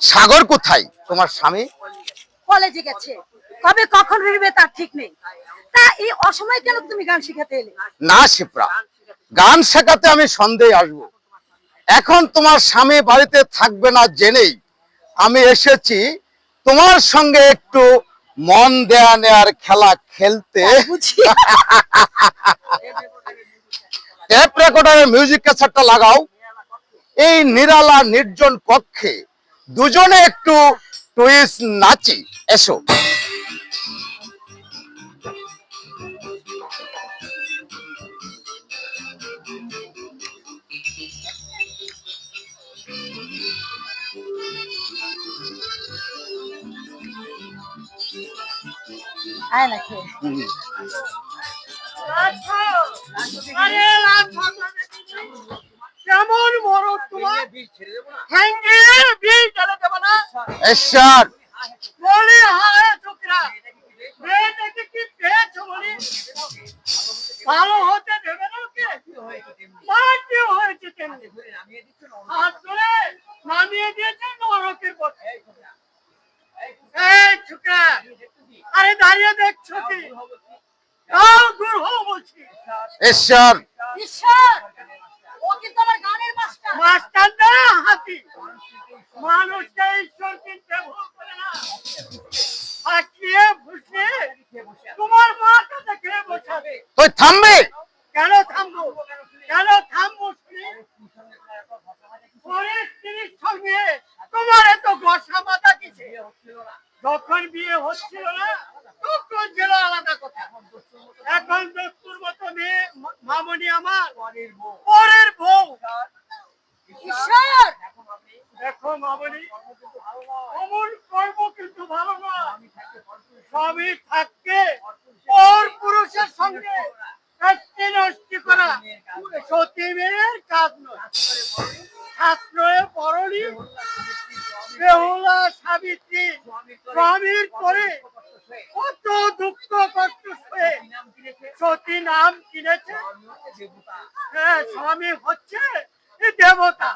সাগর কোথায় তোমার স্বামী? কলেজে গেছে, কবে কখন ফিরবে তার ঠিক নেই। তা এই অসময়ে কেন তুমি গান শিখাতে এলে? না শিপ্রা, গান শেখাতে আমি সন্ধ্যায় আসবো। এখন তোমার স্বামী বাড়িতে থাকবে না জেনেই আমি এসেছি তোমার সঙ্গে একটু মন দেয়া নেয়ার খেলা খেলতে। বুঝি। টেপ রেকর্ডারের মিউজিক ক্যাসেটটা লাগাও। এই নিরালা নির্জন কক্ষে দুজনে একটু টুইস্ট নাচি, এসো। আয় নাকি কেমন মরদ তোমার? হ্যাঙ্গে বিল জ্বালা দেবো না। ঈশ্বর, বলি হায় ছোকরা, মেয়েটাকে কি পেয়েছো বলি? ভালো হতে দেবে না ওকে? মাটি হয়েছে তেমনি। হাত ধরে নামিয়ে দিয়েছে নরকের পথে। এই ছোকরা, আরে দাঁড়িয়ে দেখছো কি? যাও দূর হও বলছি। ঈশ্বর, ঈশ্বর, ও কিন্তু আমার গানের মাস্টার। মাস্টার না হাতি। মানুষকে ঈশ্বর চিনতে ভুল করে না। হাঁকিয়ে ফুসিয়ে তোমার মাথা দেখে বসাবে। তুই থামবে? কেন থামবো? কেন থামবো শুনি? পরের স্ত্রীর সঙ্গে তোমার এত ঘষা মাথা কিসে? যখন বিয়ে হচ্ছিল না তখন ছিল আলাদা কথা। এখন দস্তুর মতো মেয়ে মামনি আমার পরের বউ। ঈশ্বর, দেখো মামনি, অমন কর্ম কিন্তু ভালো না। স্বামী থাকতে পর পুরুষের সঙ্গে একটি নষ্টি করা সতী মেয়ের কাজ নয়। শাস্ত্রে পরনি বেহুলা সাবিত্রী স্বামীর করে কত দুঃখ কষ্ট হয়ে সতী নাম কিনেছে। হ্যাঁ, স্বামী হচ্ছে দেবতা।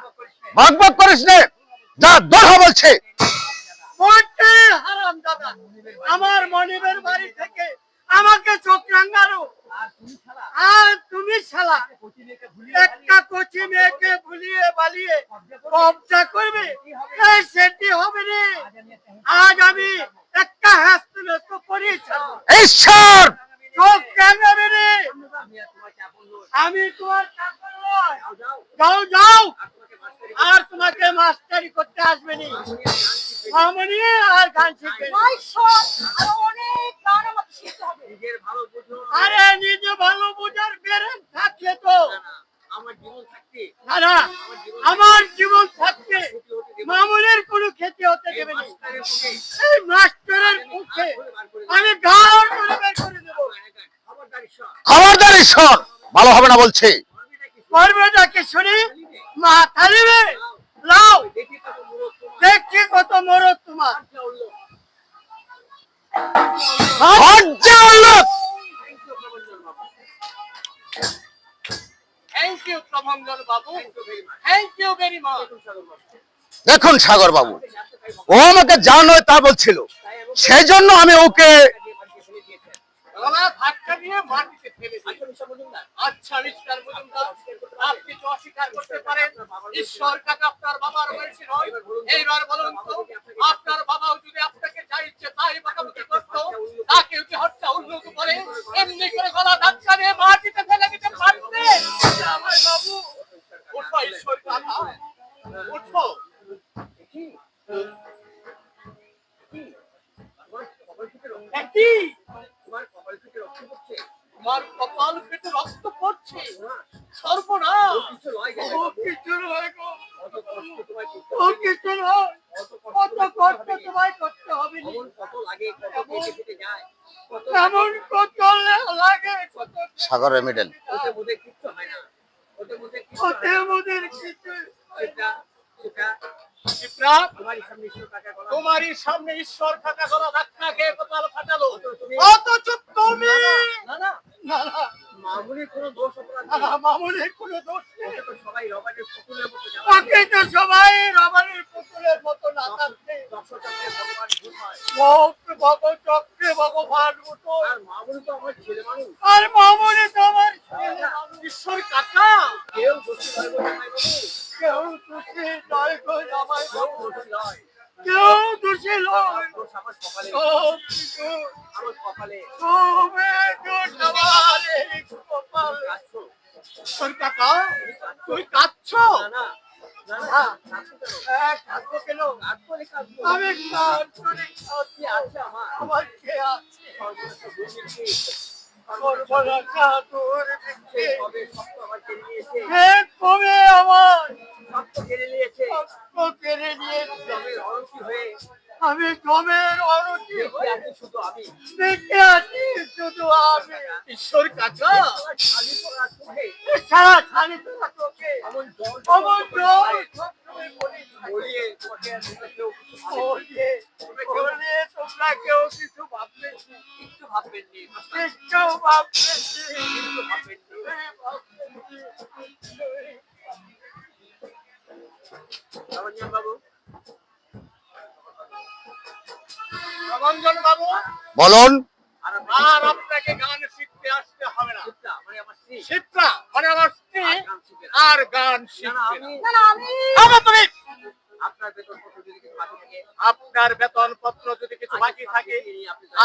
ভাগ ভাগ করিস নে, যা দরহা বলছে। বলতে হারাম দাদা, আমার মনিবের বাড়ি থেকে আমাকে চোখ রাঙানো। আর তুমি শালা একটা কচি মেয়েকে ভুলিয়ে বালিয়ে কবজা করবে, এই সেটি হবে রে। আজ আমি একটা হাসতে ব্যস্ত করিয়ে ছাড়বো। ঈশ্বর, চোখ রাঙাবে রে। আমি তোমার চাকর নয়। যাও যাও, আর তোমাকে মাস্টারি করতে আসবে নি। মামনি আর গান শিখবে। ঈশ্বর, আরো অনেক গান আমাকে শিখতে হবে। আরে নিজে ভালো বোঝার বেরেন থাকলে তো না না, আমার জীবন থাকতে মামুনের কোনো ক্ষতি হতে দেবে না। এই আমি গান করে বের করে দেবো। খবরদার ঈশ্বর, ভালো হবে না বলছে। করবেটা কি শুনি? মা তালিবে লাও দেখি কত মরদ তোমার। লজ্জা উল্লুক। Thank you Prabhanjan Babu, thank you very much. দেখুন সাগর বাবু, ও আমাকে যা নয় তা বলছিল, সেই জন্য আমি ওকে গলা ধাক্কা দিয়ে মাটিতে ফেলে দিই। আচ্ছা মিস্টার মজুমদার, আপনি তো অস্বীকার করতে পারেন ঈশ্বর কাকা আপনার বাবার বয়সী নয়। এইবার বলুন তো, আপনার বাবাও যদি আপনাকে যা ইচ্ছে তাই বকাবকি করতো, তাকে কি হত্যা উন্নত করে এমনি করে গলা ধাক্কা দিয়ে মাটিতে ফেলে দিতে পারবে? আমার বাবু উঠো, ঈশ্বর কাকা উঠো। কি তোমার কপাল ফেটে রক্ত পড়ছে? সর্বনাশ! ও কিছু নয় গো, ও কিছু নয়। কত কষ্ট তোমায় করতে হবে নি। এমন কত লাগে, কত সাগরের মিডল। ওদের মোদের কিছু শিপ্রা, তোমারই সামনে ঈশ্বর কাকা গলা ধাক্কা খেয়ে কপাল ফাটালো, অথচ তুমি না না না না মামুনির কোনো দোষ অপরাধ নেই। মামুনির কোনো দোষ নেই। ওকে তো সবাই রবারের পুতুলের মতো না থাকতে চক্রে ভগবান ভূত। আর মামুনি তো আমার ছেলে মানুষ। ঈশ্বর কাকা কেউ দোষী নয় গো জামাই বাবু, কেউ দোষী নয় গো জামাই বাবু, কেউ দোষী নয়। আমার কপালে, আমার কপালে তুমি তো সবারে কপাল। তোর কাকা তুই কাঁদছো? না না না, কাঁদবো কেন? আমি আছে আমার কে আছে? সর্বনাশা তোর কবে আমার কেড়ে নিয়েছে, কেড়ে নিয়েছে। আমি জমের অরুচি শুধু আমি দেখে আছি, শুধু আমি। ঈশ্বর কাকা সারা খালি তোরা তোকে অমন জল তোমরা কেউ কিছু ভাববে, কিচ্ছু ভাববেননি, কিচ্ছু ভাববেননি। বাবু, রঞ্জন বাবু বলুন। আর আপনাকে গান শিখতে আসতে হবে না। শিপ্রা মানে আমার স্ত্রী আর গান শিখবে না। আপনার বেতন পত্র যদি কিছু বাকি থাকে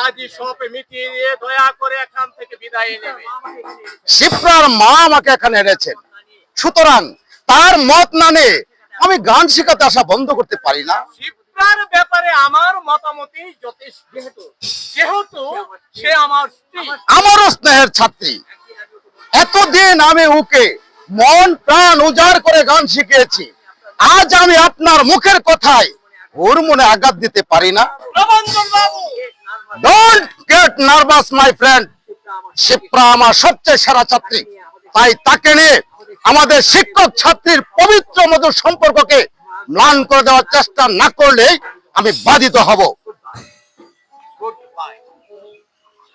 আজই সব মিটিয়ে দিয়ে দয়া করে এখান থেকে বিদায় নেবে। শিপ্রার মা আমাকে এখানে এনেছেন, সুতরাং তার মত না নিয়ে আমি গান শেখাতে আসা বন্ধ করতে পারি না। শিপ্রার ব্যাপারে আমার মতামতই যথেষ্ট, যেহেতু সে আমার স্ত্রী, আমারও স্নেহের ছাত্রী। এতদিন আমি ওকে মন প্রাণ উজাড় করে গান শিখিয়েছি, আজ আমি আপনার মুখের কথায় ওর মনে আঘাত দিতে পারি না। রঞ্জন বাবু don't get nervous my friend. Shipra আমার সবচেয়ে সেরা ছাত্রী, তাই তাকে নিয়ে আমাদের শিক্ষক ছাত্রীর পবিত্র মধুর সম্পর্ককে ম্লান করে দেওয়ার চেষ্টা না করলে আমি বাধিত হব।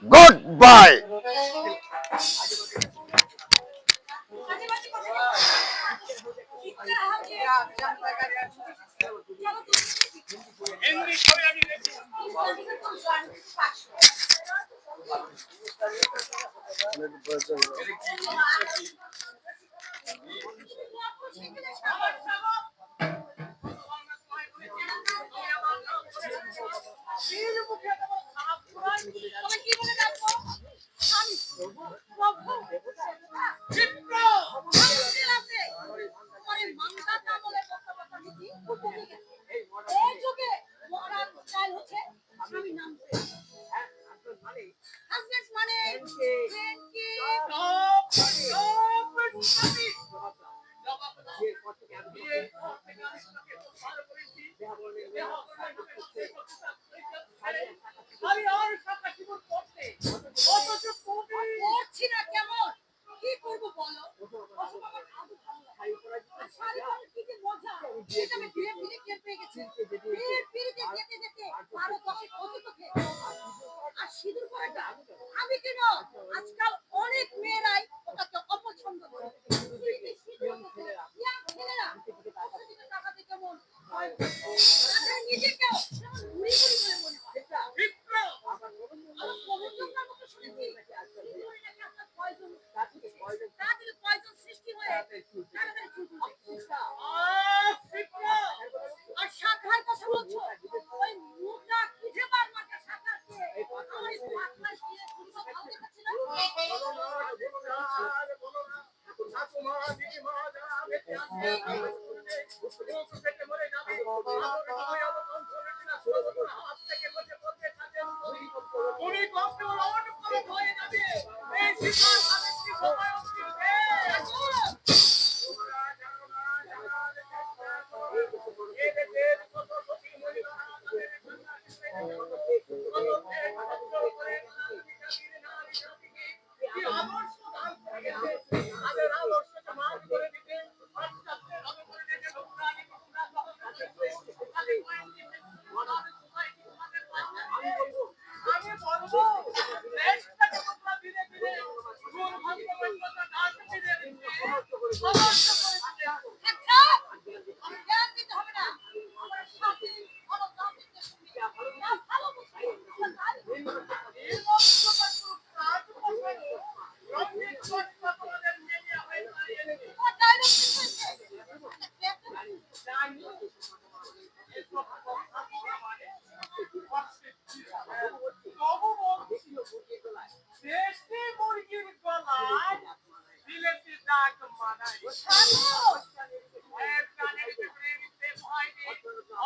Good bye. হিন্দি করে আমি দেখি। আমি কেন আজকাল অনেক মেয়েরাই ওটাকে অপছন্দ করে। এই যে শীতের মধ্যে ইয়াং ছেলেরা ওদের দিকে তাকাতে কেমন ভয় করে। তাদের নিজেকেও কেমন বুড়ি বুড়ি বলে মনে হয়। আমার প্রবন্ধটার মতো শুনেছি এই বুড়ি নাকি আপনার পয়জন তাদের পয়জন সৃষ্টি হয়ে তাদের চুল তুলছে। আর শাখার কথা বলছো ওই মুখটা কিসে বার মাঠে শাখাকে আমার এই পাতলা দিয়ে খুঁজো ভালো দেখাচ্ছে না। তুমি কন্ট্রোল অন করে হয়ে যাবে এই শিকার সাবিত্রী সময় অবধি আমি বলবো দেশটাকে তোমরা ধীরে ধীরে দুর্ভাগ্যবশত ডাক ফিরে দিচ্ছে সমস্ত পরিস্থিতি আচ্ছা আমি জ্ঞান দিতে হবে না আমার সাথে আমার দাবিতে শুনি না ভালো বুঝি এই মস্তটা তো কাজ করবে রঞ্জিত কষ্ট তোমাদের মেয়ে হয়ে দাঁড়িয়েছে ও ডায়লগ হয়েছে জানি এসব কথা বলা মানে তবু বলছি দেশি মুরগির গলায় বিলেতি ডাক মানায় এক কানের ভিতরে নিতে ভয় নেই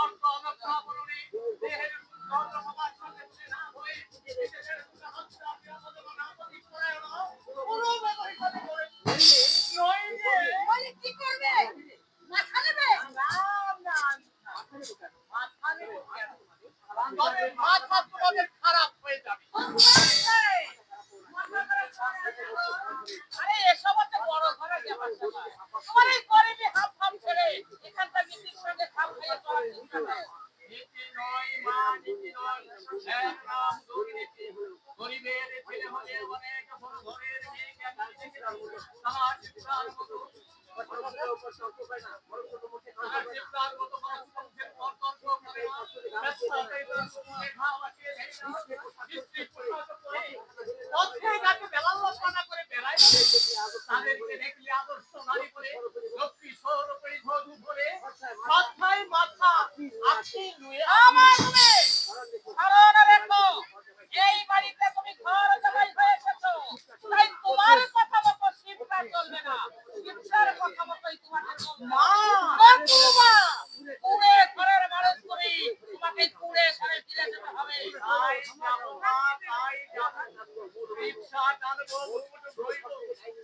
অর্থ অলক্ষা বলুনি দেহের সুন্দর হবার সঙ্গে না হয়ে দেশের হত্যা বিরোধ না প্রতি করে হলো পুরো ব্যবহার করে নয় যে বলে কি করবে মাথা নেবে মাথা নেব কেন? তবে মাথা তোমাদের খারাপ হয়ে যাবে আরে এসব হচ্ছে বড় ঘরের ব্যাপার স্যাপার। তোমার এই গরিবি হাফ হাফ ছেড়ে এখানকার নীতির সঙ্গে খাপ খাইয়ে চলার চিন্তা নেই। নীতি নয় মা নীতি নয় এর নাম দুর্নীতি গরিবের ছেলে হলে অনেক বড় ঘরের মেয়েকে আমি দেখেছি তাহার চিন্তার মতো তাহার চিন্তার মতো মানুষের পরতন্ত্র করে ব্যবসাতে ঘাও আছে দৃষ্টি প্রসাদ করে পথে ঘাটে বেলাল্লাপানা করে বেড়ায় তাদেরকে দেখলে আদর্শ নারী করে লক্ষ্মী সৌর পরিধ ধরে মাথায় মাথা আপনি লুয়ে আমার তুমি ধারণা রেখো এই বাড়িতে তুমি ঘর জামাই হয়ে এসেছো তাই তোমার কথা মতো শিবটা চলবে না শিবটার কথা মতোই তোমাকে চলবে মা বন্ধুবা পুরে ঘরের মানুষ তুমি তোমাকে পুরে ঘরে ফিরে যেতে হবে তাই যাবো না তাই যাবো রিক্সা টানবো ঘুমুট ধইব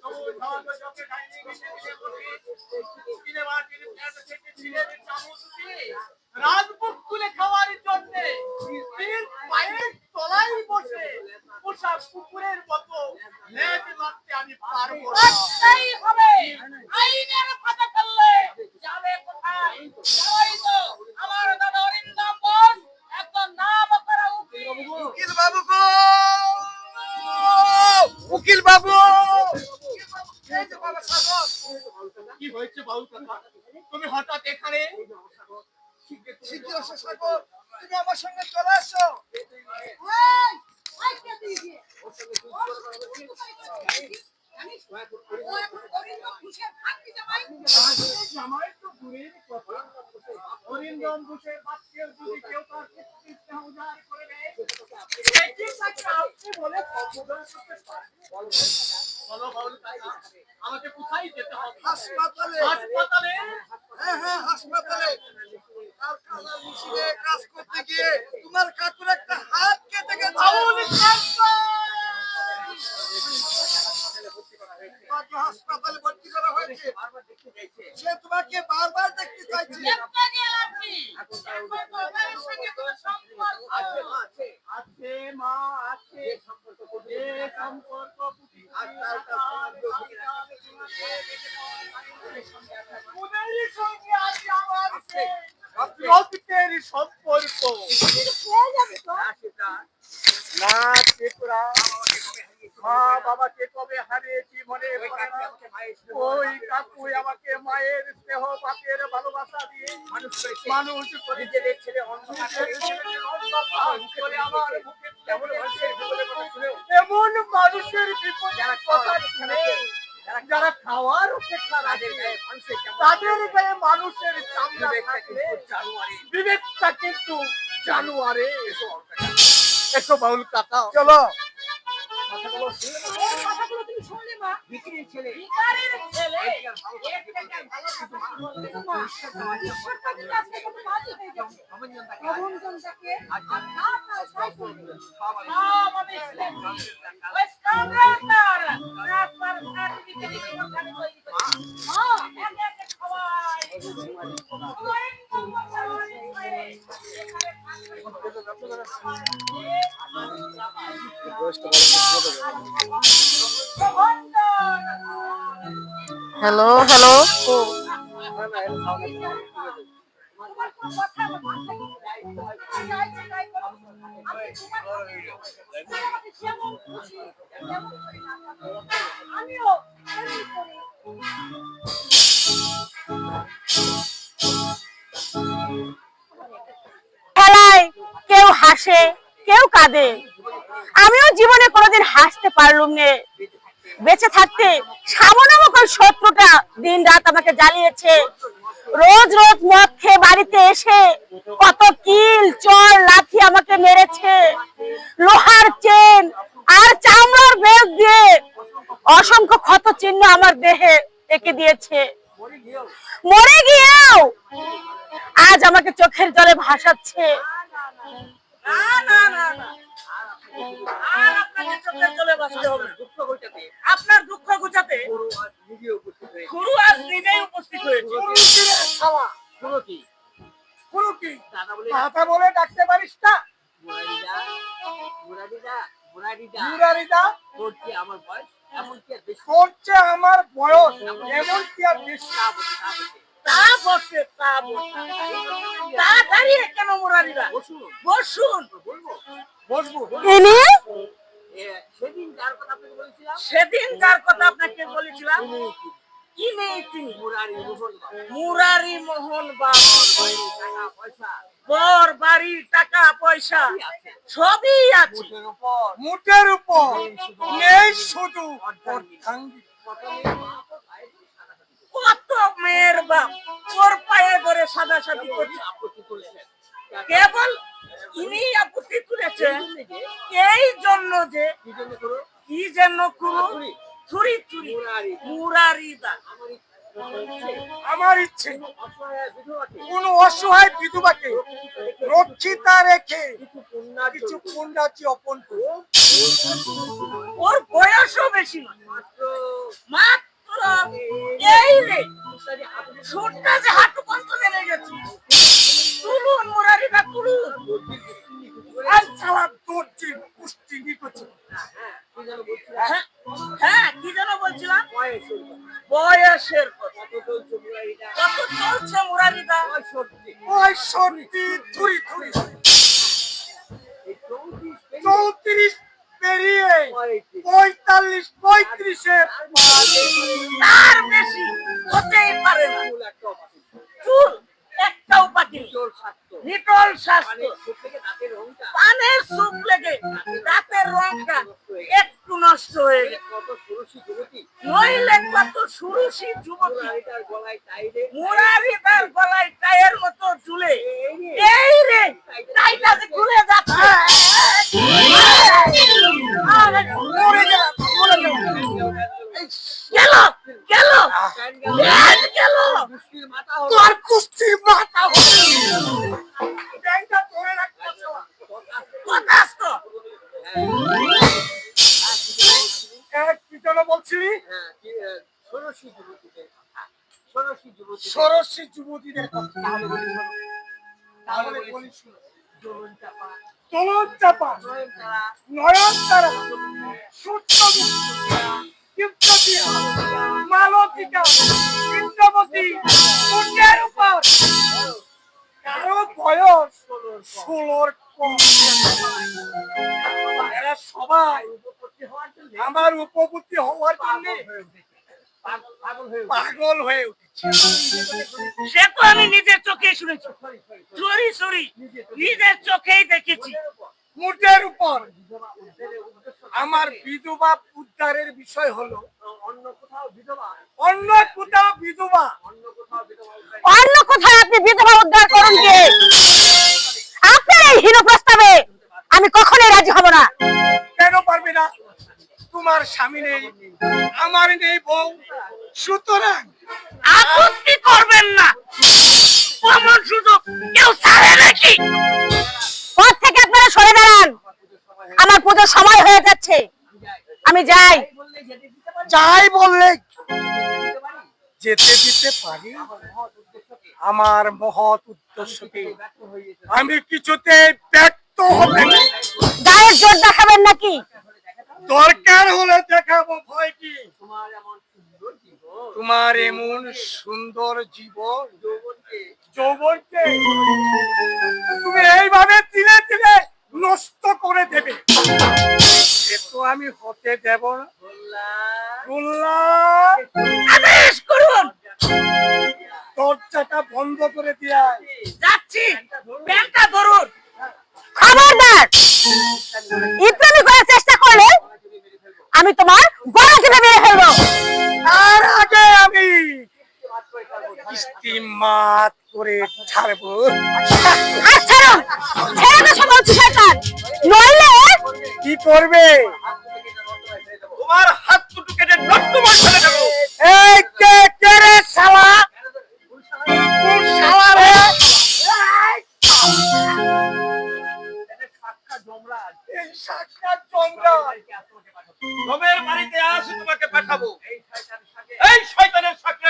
তবু ধর্ম যোগে ডাইনি গিয়ে গিয়ে বলি সিনেমা টিভি ফ্ল্যাট থেকে ছিলেন চামচ দিয়ে রাজভোগ তুলে খাওয়ার জন্য স্ত্রীর পায়ের তলায় বসে পোষা কুকুরের মতো লেজ মারতে আমি পারবো না তাই হবে আইনের ফাঁদে ফেললে যাবে কোথায় যাই তো আমার দাদা অরিন্দম বোস একজন নাম করা উকিল উকিল বাবু গো উকিল বাবু এই যে বাবা সাগর কি হয়েছে বাবু কাকা তুমি হঠাৎ এখানে শীঘ্র এসো সাগর তুমি আমার সঙ্গে চলে আসো এই আজকে তুই গিয়ে জানিস ও এখন অরিন্দম ঘোষের ভাগ দিতে পাই জামাই তো দূরের কথা অরিন্দম ঘোষের বাচ্চার যদি কেউ তার প্রতিষ্ঠা উজাড় করে দেয় একই তাকে আপনি বলে সম্বোধন করতে পারেন বলো বাবু কাকা আমাকে কোথায় যেতে হবে হাসপাতালে হাসপাতালে হ্যাঁ হাসপাতালে কারখানার মেশিনে কাজ করতে গিয়ে তোমার কাকুর একটা হাত কেটে গেছে কাকু হাসপাতালে ভর্তি করা হয়েছে সে তোমাকে বারবার দেখতে চাইছে একটা নিয়ে লাগছি একবার তো ওদের সঙ্গে কোনো সম্পর্ক আছে মা আছে এ সম্পর্ক উনারই সঙ্গে আছে আমার রক্তের সম্পর্ক হয়ে যাবে তো না ত্রিপুরা মা বাবাকে কবে হারিয়েছি মনে পড়ে না। ওই কাকুই আমাকে মায়ের স্নেহ বাপের ভালোবাসা দিয়ে মানুষ করে নিজেদের ছেলে অন্ধকার করে আমার মুখে এমন মানুষের বিপদের কথা শুনে যারা খাওয়ার অপেক্ষা রাখে তাদের গায়ে মানুষের চামড়া থাকলে বিবেকটা কিন্তু জানুয়ারে এসো বাউল কাকা চলো কথাগুলো তুমি শুনলে মা? ভিখারির ছেলে। মা, ঈশ্বরটা কিন্তু আজকে কত রাজি হয়ে গেছে। প্রবঞ্চনটাকে আর না ছাই করে দিল। সব আমি ছিলেন। ওই স্কাউন্ডার রাস্তার ধারে দিকে দিকে ওখানে তৈরি করে। একে একে খাওয়াই। হ্যালো হ্যালো আমিও খেলায় কেউ হাসে কেউ কাঁদে, আমিও জীবনে কোনোদিন হাসতে পারলুম নে। বেঁচে থাকতে সামনামকল শত্রুটা দিন রাত আমাকে জ্বালিয়েছে। রোজ রোজ মদ খেয়ে বাড়িতে এসে কত কিল চর লাথি আমাকে মেরেছে। লোহার চেন আর চামড়ার বেল্ট দিয়ে অসংখ্য ক্ষত চিহ্ন আমার দেহে এঁকে দিয়েছে। মরে গিয়েও আজ আমাকে চোখের জলে ভাসাচ্ছে। না না না না আর আপনাকে চোখের জলে ভাসতে হবে না। আপনার দুঃখ ঘুচাতে গুরু আজ নিজেই উপস্থিত হয়েছে। গুরু কি কথা বলে ডাকতে পারিস না? মুরারিদা করছে আমার বয়স এমন কি আর বেশি? তা বসে তা বসে তা দাঁড়িয়ে কেন মুরারিরা বসুন বসবো। ইনি সেদিন যার কথা আপনাকে বলেছিলাম ইনি তিনি মুরারি মোহন বাবু। বর বাড়ি টাকা পয়সা সবই আছে, মুঠের উপর নেই শুধু অর্ধাঙ্গী। কত মেয়ের বাপ ওর পায়ে ধরে সাদা সাদি করছে। কেবল ইনি আপত্তি তুলেছেন এই জন্য যে কি যেন চুরি চুরি মুরারিদা। আমার ইচ্ছে কোন অসহায় বিধবাকে রক্ষিতা রেখে কিছু পুণ্যার্জি অর্পণ করো। ওর বয়সও বেশি নয়, মাত্র এই রে সুরটা যে হাঁটু পর্যন্ত নেমে গেছে। তুলুন মুরারিদা তুলুন। পুষ্টি নিকটে হ্যাঁ কি যেন বলছিলাম বয়সের কথা। কত চলছে মুরারিদা? 34 পেরিয়ে 45 35-এর তার বেশি হতেই পারে না। চুল একটাও পাকি নিটল স্বাস্থ্য, পানের সুপ লেগে দাঁতের রংটা একটু নষ্ট হয়ে গেছে। নইলে কত সুরুষি যুবতী মুরারিদার গলায় টাইয়ের মতো ঝুলে এই রে টাইটা যে খুলে যাচ্ছে। গেল গেল গেল তোর কুস্তির মাথা ব্যাংকটা ধরে রাখতে কথাস্ত। কি যেন বলছিলি? ষোড়শী যুবতীদের কথা। তাহলে বলি শোনো। চলন চাপা, নয়নতারা, সূর্যমুখী, কিপ্তপিয়া, মালতিকা, ইন্দ্রবতী, সূর্যের উপর কারো বয়স 16 এরা সবাই আমার উপপত্তি হওয়ার জন্য পাগল হয়ে উঠেছে। সে তো আমি নিজের চোখে শুনেছি, চুরি চুরি নিজের চোখেই দেখেছি। মুটের উপর আমার বিধবা উদ্ধারের বিষয় হলো অন্য কোথাও বিধবা, অন্য কোথায় আপনি বিধবা উদ্ধার করুন কে? আপনার এই হীন প্রস্তাবে আমি কখনোই রাজি হব না। কেন পারবে না? তোমার স্বামী নেই, আমার নেই বউ, সুতরাং আপত্তি করবেন না। এমন সুযোগ কেউ ছাড়ে নাকি? পথ থেকে আপনারা সরে দাঁড়ান, আমার পুজোর সময় হয়ে যাচ্ছে, আমি যাই। যাই বললে যেতে দিতে পারি? আমার মহৎ উদ্দেশ্যকে আমি কিছুতে ব্যক্ত হবে না। গায়ের জোর দেখাবেন নাকি? দরকার হলে দেখাবো, ভয় কি? তোমার এমন সুন্দর জীবন যৌবনকে তুমি এইভাবে তিলে তিলে নষ্ট করে দেবে, এ তো আমি হতে দেব না। আদেশ করুন। দরজাটা বন্ধ করে দিয়া যাচ্ছি, ব্যাংকটা ধরুন। খবরদার, ইত্যাদি করার চেষ্টা করলে আমি তোমার বড় ছেলে মেরে ফেলবো। তার আগে আমি কিস্তি মাত করে ছাড়বো। আচ্ছা, ছেড়ে তো সব হচ্ছে শয়তান, নইলে কি করবে? তোমার হাত দুটো কেটে নর্দমায় ফেলে দেবো। এই কে রে শালা? কোন শালা রে? এই সাক্ষাৎ যমরাজ। রমের বাড়িতে আসি, তোমাকে পাঠাবো। এই শয়তানের সাথে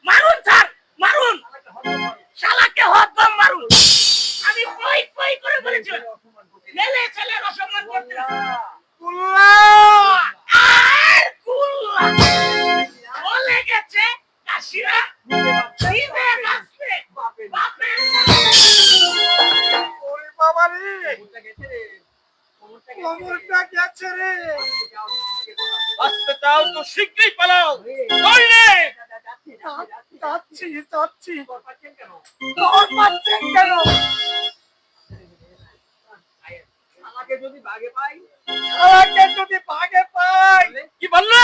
মারুন স্যার, মারুন, শালাকে হত্যা মারুন। আমি কই কই করে বলেছি, মেলে ছেলে অসম্মান করতে না। আর কুল্লা বলে গেছে কাশিরা নিজের রাস্তে বাপের ওরে বাবা রে, কোমরটা গেছে রে। আসতে চাও তো শীঘ্রই পালাও, নইলে যাচ্ছি। তোর পাচ্ছেন কেন? শালাকে যদি বাগে পাই। কি বললে?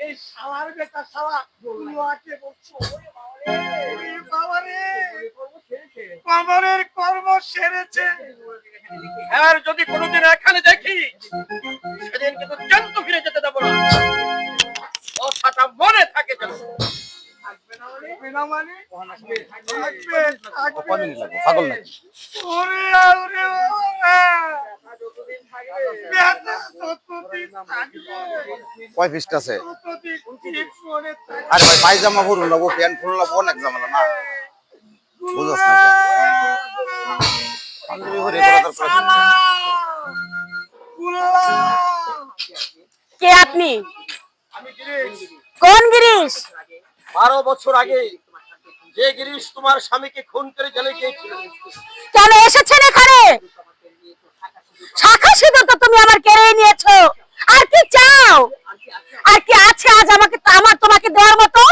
এই শালার বেটা শালা গুলোকে বলছো। ওরে বাবা রে, কবরের কর্ম সেরেছে। আর যদি কোনোদিন এখানে দেখি, সেদিন কিন্তু জ্যান্ত ফিরে যেতে দেবো না। কথাটা মনে থাকে যেন। থাকবে না মানে? থাকবে। পাগল নাকি? ওরে ওরে বাবা, বেটা যতদিন থাকবে, কয় পিসটা আছে? ততদিন ঠিক করে থাকবে। আরে ভাই পায়জামা পরুন না, ও প্যান্ট পরুন না, অনেক ঝামেলা না। বুঝছ না পাঞ্জাবি পরে করা দরকার আছে। কে আপনি? কোন গিরিশ? 12 বছর আগে যে গিরিশ তোমার স্বামীকে খুন করে জেলে গিয়েছিল। কেন এসেছেন এখানে? শাখা সিঁদুর তো তুমি আমার কেড়ে নিয়েছো। আর কি চাও? আর কি আছে আজ আমার তোমাকে দেওয়ার মতো?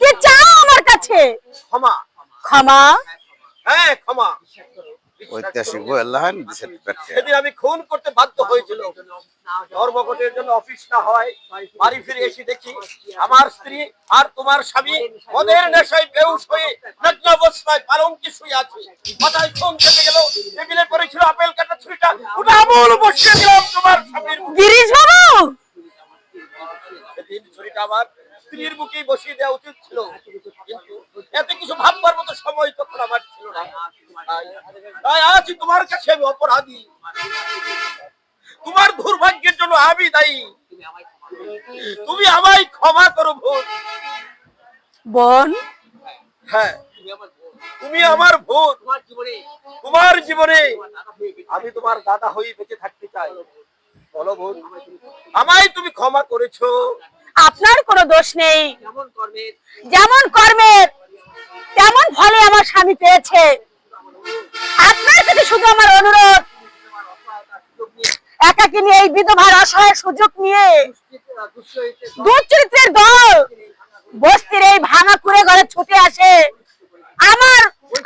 কি চাও আমার কাছে? ক্ষমা। ক্ষমা? হ্যাঁ, ক্ষমা। ঐতিহাসিক বই আল্লাহ সেদিন আমি খুন করতে বাধ্য হয়েছিল। ধর্মঘটের জন্য অফিস না হয় বাড়ি ফিরে এসে দেখি আমার স্ত্রী আর তোমার স্বামী মদের নেশায় বেহুশ হয়ে নগ্ন অবস্থায় পালঙ্কে শুয়ে আছে। মাথায় ঘুম চেপে গেল, টেবিলে পড়েছিল আপেল কাটা ছুরিটা, ওটা আমল বসিয়ে দিলাম তোমার স্বামীর মুখে। গিরিশ বাবু, সেদিন ছুরিটা আমার স্ত্রীর মুখেই বসিয়ে দেওয়া উচিত ছিল, কিন্তু এত কিছু ভাববার মতো সময় তখন আমার ছিল না। তাই আজ তোমার কাছে আমি অপরাধী। তোমার দুর্ভাগ্যের জন্য আমি দায়ী। তুমি আমায় ক্ষমা করো বোন। বোন? হ্যাঁ, তুমি আমার বোন। তোমার জীবনে আমি তোমার দাদা হয়ে বেঁচে থাকতে চাই। বলো বোন, আমায় তুমি ক্ষমা করেছো? আপনার কোনো দোষ নেই, যেমন কর্মের তেমন ফলে আমার স্বামী পেয়েছে। আপনার কাছে শুধু আমার অনুরোধ, একাকিনী এই বিধবার অসহায় সুযোগ নিয়ে দুশ্চরিত্রের দল বস্তির এই ভাঙা কুড়ে ঘরে ছুটে আসে আমার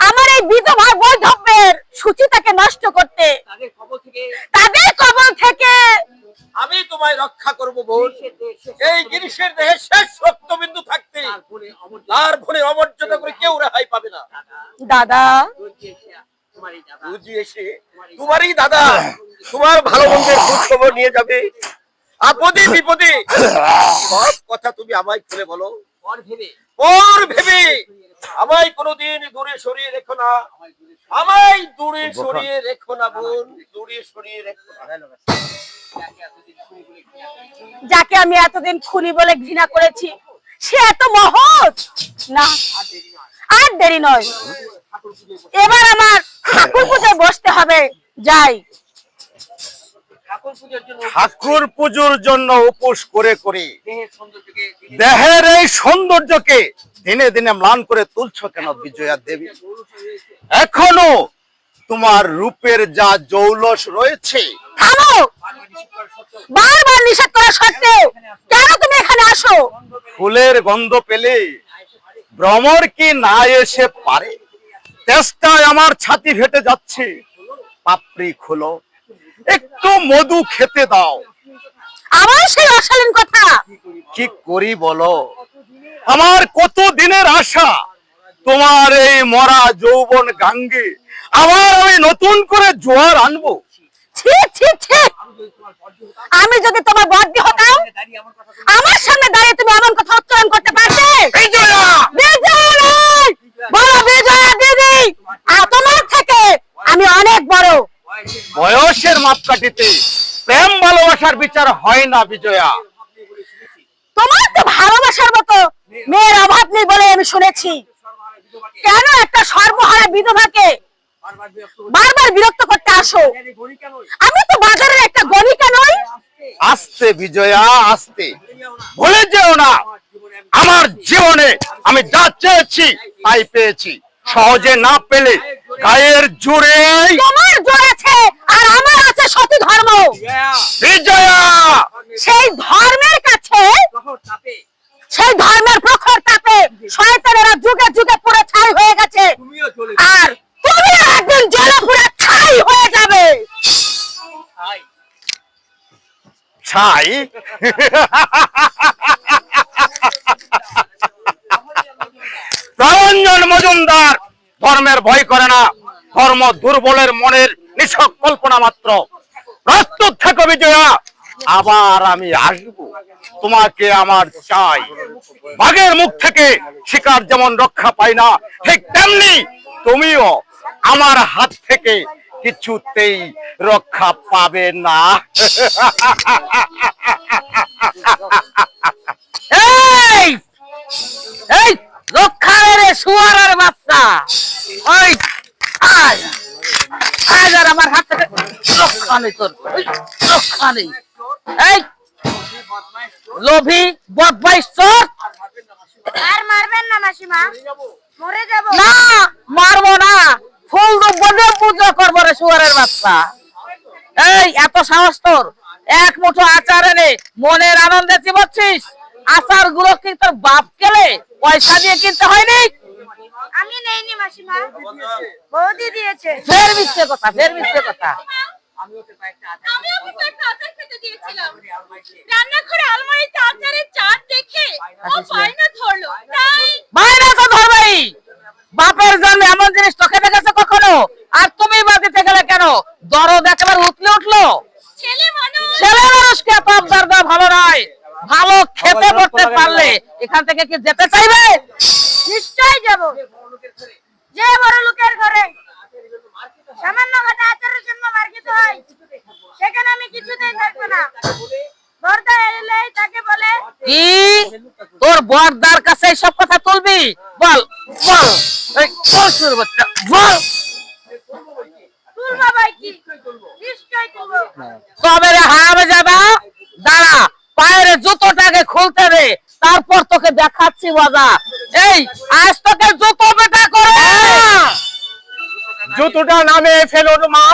আমার এই বিধবা বৈধব্যের সূচিতাকে নষ্ট করতে। তাদের কবল থেকে আমি তোমায় রক্ষা করব বোন। এই গিরিশের দেহে শেষ রক্তবিন্দু থাকতে তার ভুলে অমর্যাদা করে কেউ রেহাই পাবে না। দাদা, বুঝি এসে তোমারই দাদা তোমার ভালো মন্দের খোঁজ খবর নিয়ে যাবে। আপদে বিপদে সব কথা তুমি আমায় খুলে বলো। পর ভেবে আমায় কোনোদিন দূরে সরিয়ে রেখো না, আমায় দূরে সরিয়ে রেখো না বোন, দূরে সরিয়ে রেখো না। যাকে আমি এতদিন খুনি বলে ঘৃণা করেছি সে এত মহৎ না। আর দেরি নয়, এবার আমার ঠাকুর পুজোয় বসতে হবে। যাই। ঠাকুর পুজোর জন্য উপোস করে করে দেহের এই সৌন্দর্যকে দিনে দিনে ম্লান করে তুলছো কেন বিজয়া দেবী? এখনো তোমার রূপের যা জৌলস রয়েছে। থামো! বারবার নিষেধ করা সত্ত্বেও কেন তুমি এখানে আসো? ফুলের গন্ধ পেলে ভ্রমর কি না এসে পারে? তেষ্টায় আমার ছাতি ফেটে যাচ্ছে। পাপড়ি খোলো, একটু মধু খেতে দাও। আবার সেই অশালীন কথা? কি করি বলো? আমার কত দিনের আশা তোমার এই মরা যৌবন গাঙ্গে আবার আমি নতুন করে জোয়ার আনবো। ছি ছি ছি! আমি যদি তোমার বর্দি হতাম, আমার সামনে দাঁড়িয়ে তুমি এমন কথা উচ্চারণ করতে পারতে? বিজয়া! বিজয়া নয়, বলো বিজয়া দিদি। তোমার থেকে আমি অনেক বড়। বয়সের মাপকাঠিতে প্রেম ভালোবাসার বিচার হয় না বিজয়া। তোমার তো ভালোবাসার মতো মেয়ের অভাব নেই বলে আমি শুনেছি। কেন একটা সর্বহারা বিধবাকে বারবার বিরক্ত করতে আসো? আমি তো বাজারের একটা গণিকা নই। আস্তে বিজয়া, আস্তে। ভুলে যেও না, আমার জীবনে আমি যা চেয়েছি তাই পেয়েছি। সহজে না পেলে গায়ের জোরে। তোমার জোর আছে আর আমার আছে সতী ধর্ম। বিজয়া! সেই ধর্মের কাছে, সেই ধর্মের প্রখর তাপে শয়তানেরা যুগে যুগে পুরো ছাই হয়ে গেছে। আর তুমি একদিন জ্বলে পুরো ছাই হয়ে যাবে। ছাই? রঞ্জন মজুমদার ধর্মের ভয় করে না, ধর্ম দুর্বলের মনের নিছক কল্পনা মাত্র। প্রস্তুত থাকো বিজয়া, আবার আমি আসবো। তোমাকে আমার চাই। বাঘের মুখ থেকে শিকার যেমন রক্ষা পায় না, ঠিক তেমনি তুমিও আমার হাত থেকে কিছুতেই রক্ষা পাবে না। এই এই রক্ষারে শুয়ারের বাচ্চা, ওই আয় আয় আর আমার হাত থেকে রক্ষা নেই, তোর রক্ষা নেই। এই লোভী বদমাইশ চোর! আর মারবেন না মাসিমা, মরে যাব। না, মারবো না, ফুল বলে পূজা করবো রে শুয়ারের বাচ্চা। এই এত সাহস তোর! এক মুঠো আচার এনে মনের আনন্দে চিবাচ্ছিস। আচার গুলো কি তোর বাপ কেলে পয়সা দিয়ে কিনতে হয়নি? আমি নেইনি মাসিমা, বৌদি দিয়েছে। ফের মিথ্যে কথা, ফের মিথ্যে কথা। আমি ওকে একটা আচার খেতে দিয়েছিলাম। রান্নাঘরে আলমারিতে আচারের চাট দেখে ও বায়না ধরলো, তাই বাইরে তো ধরবাই। বাপের জন্য এমন জিনিস চোখে দেখেছে কখনো? আর তুমি বা দিতে গেলে কেন? দরদ একেবারে উঠলে উঠলো। ছেলে মানুষ। ছেলে মানুষকে এত আবদার দেওয়া ভালো নয়। ভালো খেতে পড়তে পারলে এখান থেকে কি যেতে চাইবে? নিশ্চয়ই যাব। যে বড় লোকের ঘরে সামান্য ঘটা আচারের জন্য মার খেতে হয়, সেখানে আমি কিছুতেই থাকবো না। বর্দা এলেই তাকে বলে, কি তোর বড়দার কাছে সব কথা তুলবি? বল বল, এই বল শুরু বাচ্চা, বল। তুল বাবাই কি? নিশ্চয়ই তুলবো। তবে রে হারামে যাবা, দাঁড়া পায়ের জুতোটাকে খুলতে দে, তারপর তোকে দেখাচ্ছি মজা। এই আজ তোকে জুতো পেটা করে জুতোটা নামে ফেলুন মা।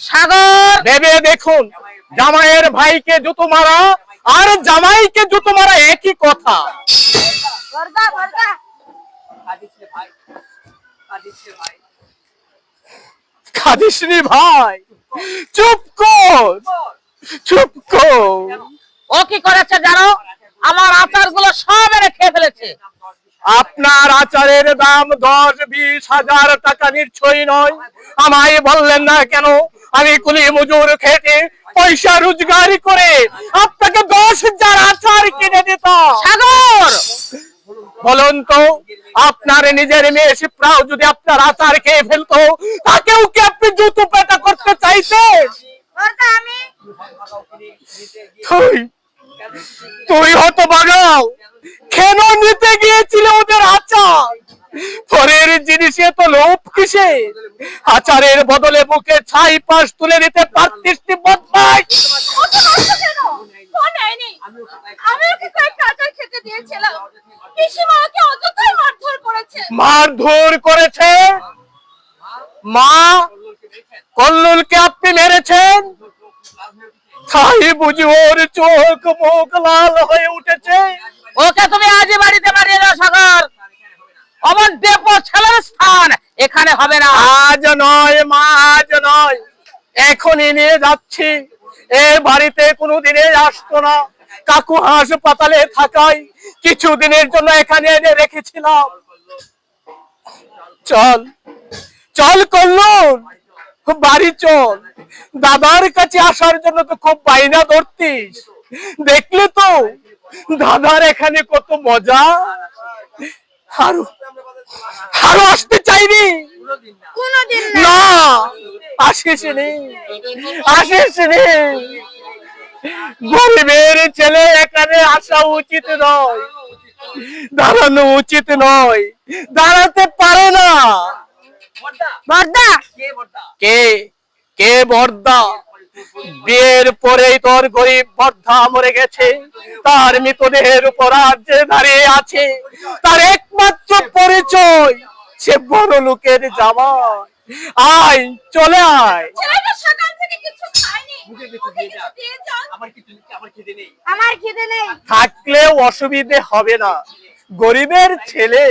সাগর। ভেবে দেখুন, জামাইয়ের ভাইকে জুতো মারা আর জামাইকে জুতো মারা একই কথা। বর্দা বর্দা খাদিসনি ভাই, চুপ কর, চুপ কর। ও কি করেছে জানো? আমার আচারগুলো সব এনে খেয়ে ফেলেছে। আপনার আচারের দাম 10-20 হাজার টাকা নিশ্চয়ই নয়। আমায় বললেন না কেন? আমি কুলি মজুর খেটে পয়সা রোজগার করে আপনাকে 10,000 আচার কিনে দিতাম। সাগর, বলুন তো, আপনার নিজের মেয়ে শিপ্রাও যদি আপনার আচার খেয়ে ফেলতো, তাকেও কি আপনি জুতো পেটা করতে চাইতেন? বর্দা আমি তুই হতো বাগাও, কেন নিতে গিয়েছিলে ওদের আচার? পরের জিনিসে তো লোভ কিসে? আচারের বদলে বুকে ছাই পাশ তুলে নিতে পারতিস নি বদমাই। কত নষ্ট কেন? ও নেয়নি। আমি ওকে কয়েকটা আচার খেতে দিয়েছিলাম। পিসিমা ওকে অযথাই মারধর করেছে। মারধর করেছে? মা, কল্লুলকে আপনি মেরেছেন? তাই বুঝি ওর চোখ মুখ লাল হয়ে উঠেছে? ওকে তুমি আজই বাড়িতে পাঠিয়ে দাও সাগর। অমন ডেপো ছেলের স্থান এখানে হবে না। আজ নয় মা, আজ নয়, এখনই নিয়ে যাচ্ছি। এ বাড়িতে কোনোদিনে আসতো না। কাকু হাসপাতালে থাকায় কিছুদিনের জন্য এখানে এনে রেখেছিলাম। চল চল কল্লুল, বাড়ি চল। দাদার কাছে আসার জন্য তো খুব বাইনা ধরতিস। দেখলে তো দাদার এখানে কত মজা। আরো আরো আসতে চাইনি? কোনোদিন না, আসিস নি, আসিস নি। গরিবের ছেলে এখানে আসা উচিত নয়, দাঁড়ানো উচিত নয়, দাঁড়াতে পারে না। বর্দা, কে কে বর্দা? বিয়ের পরেই তোর গরিব বর্দা মরে গেছে। তার মৃতদেহের উপর আজ যে দাঁড়িয়ে আছে, তার একমাত্র পরিচয় সে বড় লোকের জামাই। আয়, চলে আয়। ছেলেটা সকাল থেকে কিছু খায়নি। ওকে কিছু দিয়ে যাও। আমার খিদে নেই। থাকলেও অসুবিধে হবে না। গরিবের ছেলে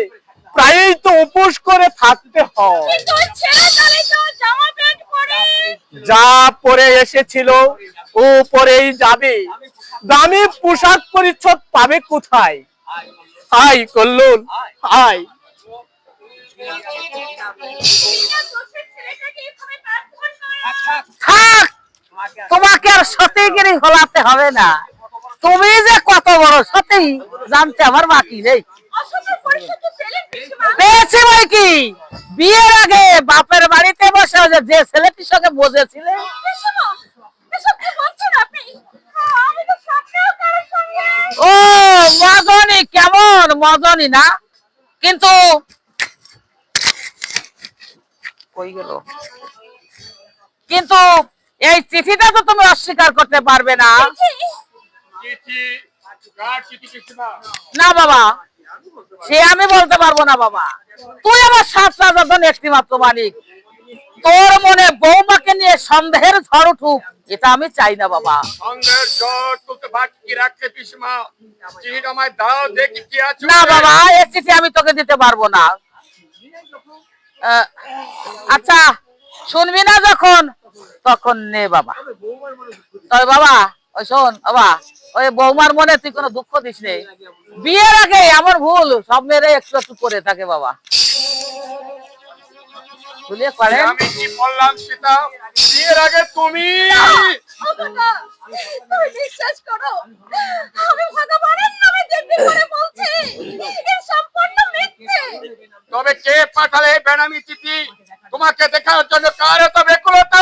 প্রায়ই তো উপোস করে থাকতে হয়। কিন্তু ওই ছেলেটারই তো জামা প্যান্ট পরে। যা পরে এসেছিল ও পরেই যাবে। দামি পোশাক পরিচ্ছদ পাবে কোথায়? আয় কল্লুল, আয়। বিনা দোষে ছেলেটাকে এভাবে মারধর করে। থাক, তোমাকে আর সতীগিরি হলাতে হবে না। তুমি যে কত বড় সতী জানতে আমার বাকি নেই। অসম্ভব পরিস্থিতি পেলেন পিসিমা। পেয়েছি বই কি? বিয়ের আগে বাপের বাড়িতে বসে যে ছেলেটির সঙ্গে বসেছিলে। পিসিমা, এসব কি বলছেন আপনি? আমি তো স্বপ্নেও কারোর সঙ্গে। ও মজনী, কেমন মজনী না? কিন্তু কই গেল? কিন্তু এই চিঠিটা তো তুমি অস্বীকার করতে পারবে না। না বাবা, সে আমি বলতে পারবো না বাবা। তুই আমার 7 রাজার একটি মাত্র মালিক। তোর মনে বৌমাকে নিয়ে সন্দেহের ঝড় উঠুক, এটা আমি চাই না বাবা। না বাবা, এই চিঠি আমি তোকে দিতে পারবো না। আচ্ছা, শুনবি না যখন তখন নে বাবা। তবে বাবা, ওই শোন বাবা, ওই বৌমার মনে তুই কোনো দুঃখ দিস নে। বিয়ের আগে আমার ভুল সব মেয়েরা একটু একটু করে থাকে বাবা। বুঝলে পারেন? আমি কি বললাম সীতা? বিয়ের আগে তুমি ও বাবা, তুমি বিশ্বাস করো, আমি ভগবানের নামে দেখতে করে বলছি, এই সম্পূর্ণ মিথ্যে। তবে কে পাঠালে বেনামি চিঠি? তোমাকে দেখার জন্য কার এত ব্যাকুলতা?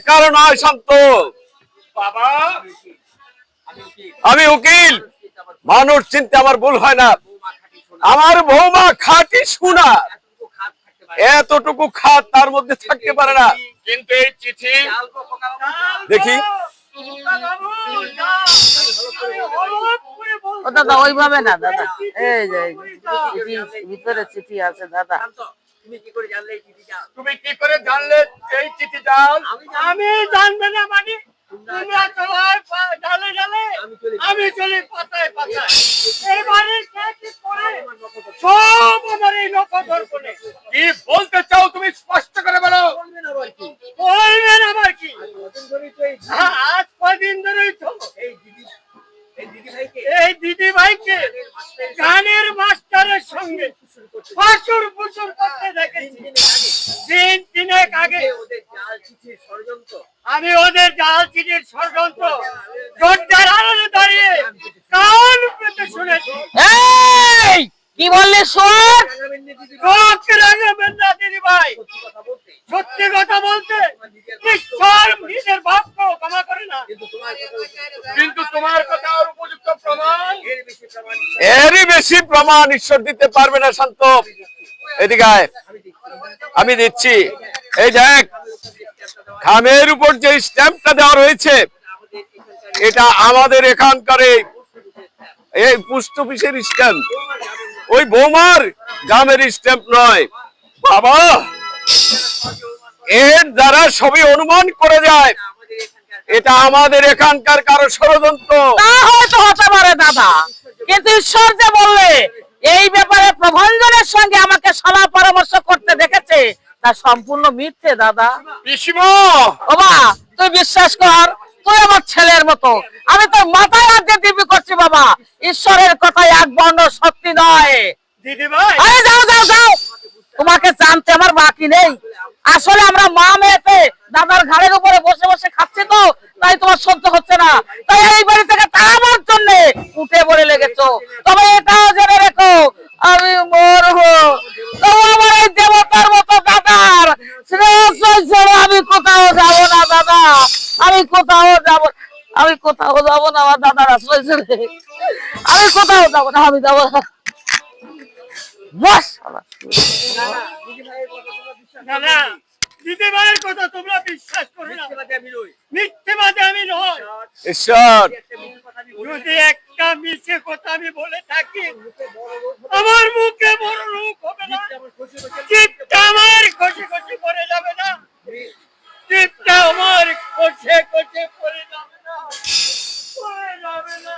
কারণ নয় শান্ত বাবা। আমি উকিল, মানুষ চিনতে আমার ভুল হয় না। আমার বৌমা খাঁটি সোনা, এতটুকু খাত তার মধ্যে থাকতে পারে না। কিন্তু এই চিঠি দেখি, বাবু, যা। আমি হলফ করে বলছি। ও দাদা ওইভাবে না দাদা, এই যে ভিতরে চিঠি আছে দাদা। তুমি কি করে জানলে এই চিঠি জাল? আমি জানবে না মানে তোমরা চলার ডালে ডালে, আমি চলি পাতায় পাতায়। এই বাড়ির কে কি করে সব আমার এই নখদর্পণে। কি বলতে চাও তুমি স্পষ্ট করে বলো। বলবেন আবার কি? আজ কদিন ধরেই তো এই দিদি ভাইকে গানের মাস্টারের সঙ্গে ফাঁসুর ফুসুর করতে দেখেছি। দিন তিনেক আগে আমি ওদের জাল চিঠির ষড়যন্ত্র দরজার আড়ালে দাঁড়িয়ে কান পেতে শুনেছি। এই কি বললে শোন? চোখ রাঙাবেন না দিদি ভাই। সত্যি কথা বলতে ঈশ্বর নিজের ভাবকেও ক্ষমা করে না। কিন্তু তোমার কথা আর উপযুক্ত প্রমাণ এরই বেশি প্রমাণ ঈশ্বর দিতে পারবে না। শান্ত, এদিকে আয়, আমি দিচ্ছি। এই দেখ, খামের উপর যে স্ট্যাম্পটা দেওয়া রয়েছে, এটা আমাদের এখানকার এই পোস্ট অফিসের স্ট্যাম্প, ওই বৌমার গ্রামের স্ট্যাম্প নয় বাবা। এর দ্বারা সবই অনুমান করে যায় এটা আমাদের এখানকার কারো ষড়যন্ত্র। তা হয়তো হতে পারে দাদা, কিন্তু ঈশ্বর যে বললে এই ব্যাপারে প্রভঞ্জনের সঙ্গে আমাকে সলা পরামর্শ করতে দেখেছে, তা সম্পূর্ণ মিথ্যে দাদা। পিসিমা, বাবা তুই বিশ্বাস কর, তুই আমার ছেলের মতো, আমি তোর মাথায় হাত দিয়ে দিব্যি করছি বাবা, ঈশ্বরের কথাই এক বর্ণ সত্যি নয়। দিদি ভাই, আরে যাও যাও যাও, তোমাকে জানতে আমার বাকি নেই। আসলে আমরা মা মেয়েতে দাদার ঘাড়ের উপরে বসে বসে খাচ্ছি তো, তাই তোমার সহ্য হচ্ছে না, তাই এই বাড়ি থেকে তাড়াবার জন্য উঠে পড়ে লেগেছো। তবে এটাও জেনে রেখো, আমি মরবো তবু আমার এই দেবতার মতো দাদার শ্রেয় ছেড়ে আমি কোথাও যাব না দাদা, আমি কোথাও যাব, আমি কোথাও যাব না আমার দাদার আশ্রয় ছেড়ে, আমি কোথাও যাব না, আমি যাব না। বস না না, দিদি ভাইয়ের কথা তোমরা বিশ্বাস করো না। মিথ্যেবাদী আমি নয়। ঈশ্বর, যদি একটা মিথ্যে কথা আমি বলে থাকি, আমার মুখে বড় রোগ হবে না, চিৎটা আমার খসে খসে পড়ে যাবে না, চিৎটা আমার খসে খসে পড়ে যাবে না, পড়ে যাবে না।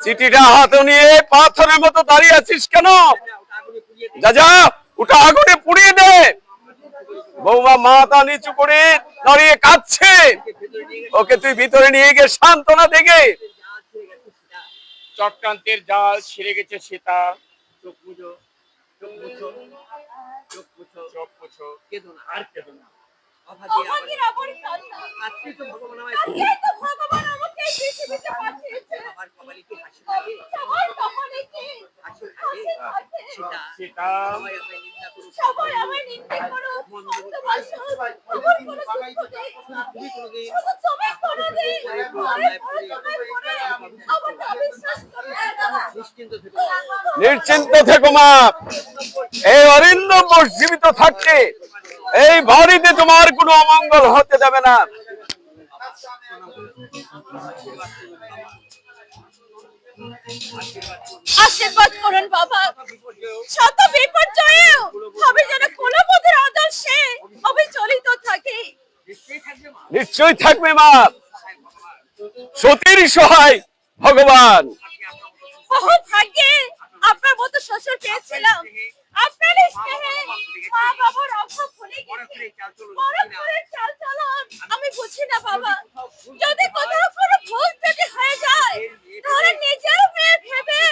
চিঠিটা হাতে নিয়ে পাথরের মতো দাঁড়িয়ে আছিস কেন? যা যা, ওটা আগুনে পুড়িয়ে দে। বৌমা মাথা নিচু করে দাঁড়িয়ে কাঁদছে, ওকে তুই ভিতরে নিয়ে গিয়ে সান্ত্বনা দেখে। চক্রান্তের জাল ছিঁড়ে গেছে সীতা। চোখ মুছো, চোখ মুছো, চোখ মুছো, চোখ মুছো, কেঁদো না, আর কেঁদো না। অভাগীর অপর সন্তান। আজকেই তো ভগবান আমাকে এই পৃথিবীতে পাঠিয়েছে। সবার কপালে কি হাসি থাকে। সীতা, সবাই আমায় নিন্দে করুক, মন্দবাসুক, আমার কোনো দুঃখ নেই। শুধু তুমি কোনোদিন আমার করে আমাকে অবিশ্বাস করবে না। নিশ্চিন্ত থেকো মা, এই অরিন্দম জীবিত থাকতে এই বাড়িতে তোমার কোনো অমঙ্গল হতে দেবে না। আশীর্বাদ করুন বাবা, শত বিপর্যয়েও আমি যেন কোনো পথের আদর্শে অবিচলিত থাকি। নিশ্চয়ই থাকবে মা, সতীর সহায় ভগবান। বহু ভাগ্যে আপনার মতো শ্বশুর পেয়েছিলাম। আপনার স্নেহে মা বাবার অভাব ভুলে গেছে। পরস্পরের চালচলন আমি বুঝি না বাবা। যদি কোথাও কোনো ভুল ত্রুটি হয়ে যায়, তাহলে নিজের মেয়ে ভেবে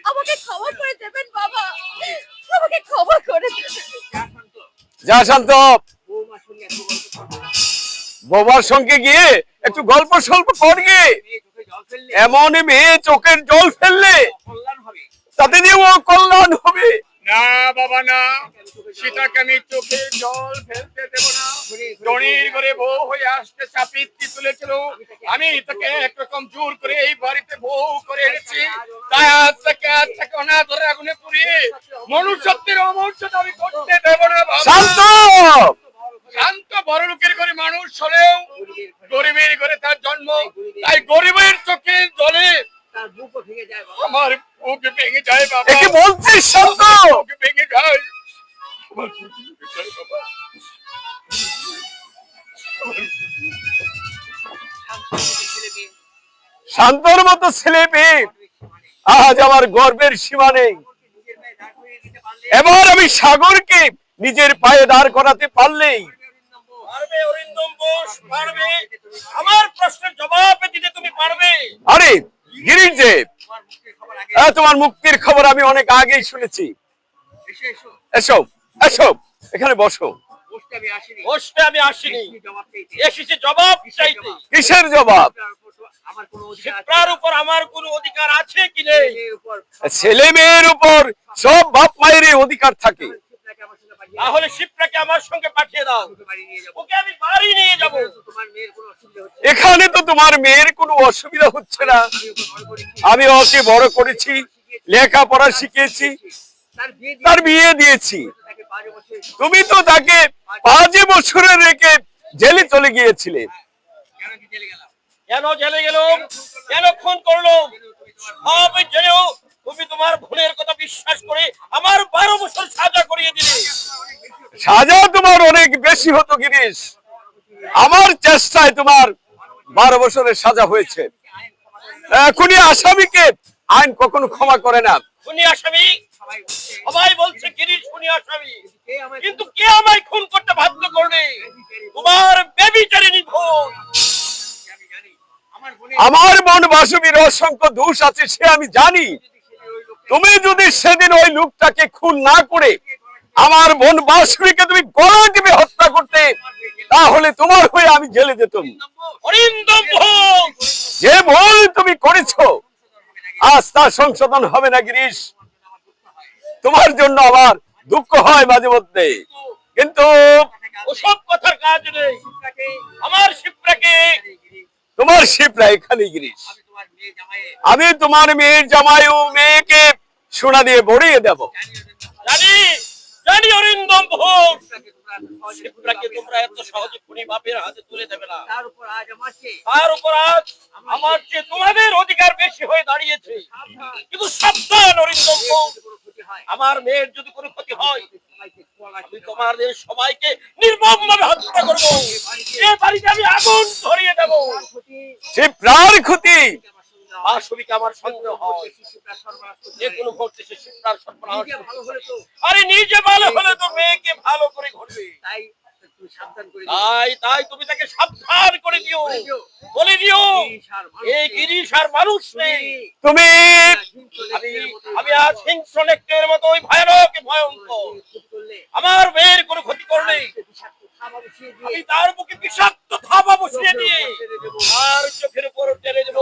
আমাকে ক্ষমা করে দেবেন বাবা, আমাকে ক্ষমা করে দেবেন। যা শান্ত, বৌমার সঙ্গে গিয়ে একটু গল্প সল্প কর গিয়ে। এমনই মেয়ে চোখের জল ফেললে তাতে দিয়ে ও কল্যাণ হবে। না বাবা না, সীতাকে আমি চোখের জল ফেলতে দেব না। টনির ঘরে বউ হয়ে আসতে চাপিত্তি তুলেছিল, আমি তাকে একরকম জোর করে এই বাড়িতে বউ করে এনেছি। তাই আজ থেকে অনাদরে আগুনে পুড়িয়ে মনুষ্যত্বের অমর্যাদা আমি করতে দেব না বাবা। শান্ত, শান্ত বড় লোকের ঘরে মানুষ হলেও শান্তর মতো ছেলে পেয়ে আজ আমার গর্বের সীমা নেই। এবার আমি সাগরকে নিজের পায়ে দাঁড় করাতে পারলেই পারবে অরিন্দম বোস, পারবে। আমার প্রশ্নের জবাব দিতে তুমি পারবে। আরে গিরিশ যে তোমার মুক্তির খবর আমি অনেক আগেই শুনেছি। এসো এসো, এখানে বসো। বসতে আমি আসিনি, এসেছি জবাব চাইতে। কিসের জবাব? শিপ্রার উপর আমার কোনো অধিকার আছে কি নেই? ছেলে মেয়ের উপর সব বাপ মায়েরই অধিকার থাকে। তাহলে শিপ্রাকে আমার সঙ্গে পাঠিয়ে দাও, ওকে আমি বাড়ি নিয়ে যাব। এখানে তো তোমার মেয়ের কোনো অসুবিধা হচ্ছে না। আমি ওকে বড় করেছি, লেখাপড়া শিখিয়েছি, তার বিয়ে দিয়েছি। তুমি তো তাকে 5 বছরে রেখে জেলে চলে গিয়েছিলে। কেন জেলে গেল, কেন খুন করলো, সব জেনেও তুমি তোমার ভুলের কথা বিশ্বাস করে আমার 12 বছর সাজা করিয়ে দিলে। সাজা তোমার অনেক বেশি হতো গিরিশ। আমার চেষ্টায় তোমার 12 বছরের সাজা হয়েছে। এখনই আসামিকে আইন কখনো ক্ষমা করে না। খুনি আসামি, সবাই বলছে গিরিশ খুনি আসামি, কিন্তু কে আমায় খুন করতে বাধ্য করবে? তোমার বেবিচারিণী ভুল। আমার বোন বাসুবীর অসংখ্য দোষ আছে, সে আমি জানি। তুমি যদি সেদিন ওই লোকটাকে খুন না করে আমার বোন বাসুবীকে তুমি গলা টিপে হত্যা করতে, তাহলে তোমার হয়ে আমি জেলে যেতাম। অরিন্দম ভোগ, যে ভুল তুমি করেছো আজ তা সংশোধন হবে না গিরিশ। তোমার জন্য আমার দুঃখ হয় মাঝে মধ্যে, কিন্তু ওসব কথার কাজ নেই। আমার শিপ্রাকে, তোমার শিপ্রা এখানে গিরিশ। আমি তোমার মেয়ের জামাই ও মেয়েকে সোনা দিয়ে ভরিয়ে দেব। জানি জানি অরিন্দম ভোগ, শিপ্রাকে তোমরা এত সহজে খুনি বাপের হাতে তুলে দেবে না। তার উপর আজ আমার চেয়ে তোমাদের অধিকার বেশি হয়ে দাঁড়িয়েছে। কিন্তু সাবধান অরিন্দম ভোগ, আমার মেয়ের যদি কোনো ক্ষতি হয় আমি তোমাদের সবাইকে নির্মমভাবে হত্যা করবো। এই বাড়িতে আমি আগুন ধরিয়ে দেব। শিপ্রার ক্ষতি বাসবিকে আমার সন্দেহ হয়, যে কোনো মুহূর্তে সে শিপ্রার সর্বনাশ। আরে নিজে ভালো হলে তো মেয়েকে ভালো করে ঘটবে। তাই তুমি তাকে সাবধান করে দিও, বলে দিও এই গিরিশ আর মানুষ নেই। তুমি আমি আজ হিংস্র নেকড়ের মতো ওই ভয়ানক ভয়ঙ্কর। আমার মেয়ের কোনো ক্ষতি করলে আমি তার বুকে বিষাক্ত থাবা বসিয়ে দিয়ে আর চোখের উপর টেনে দেব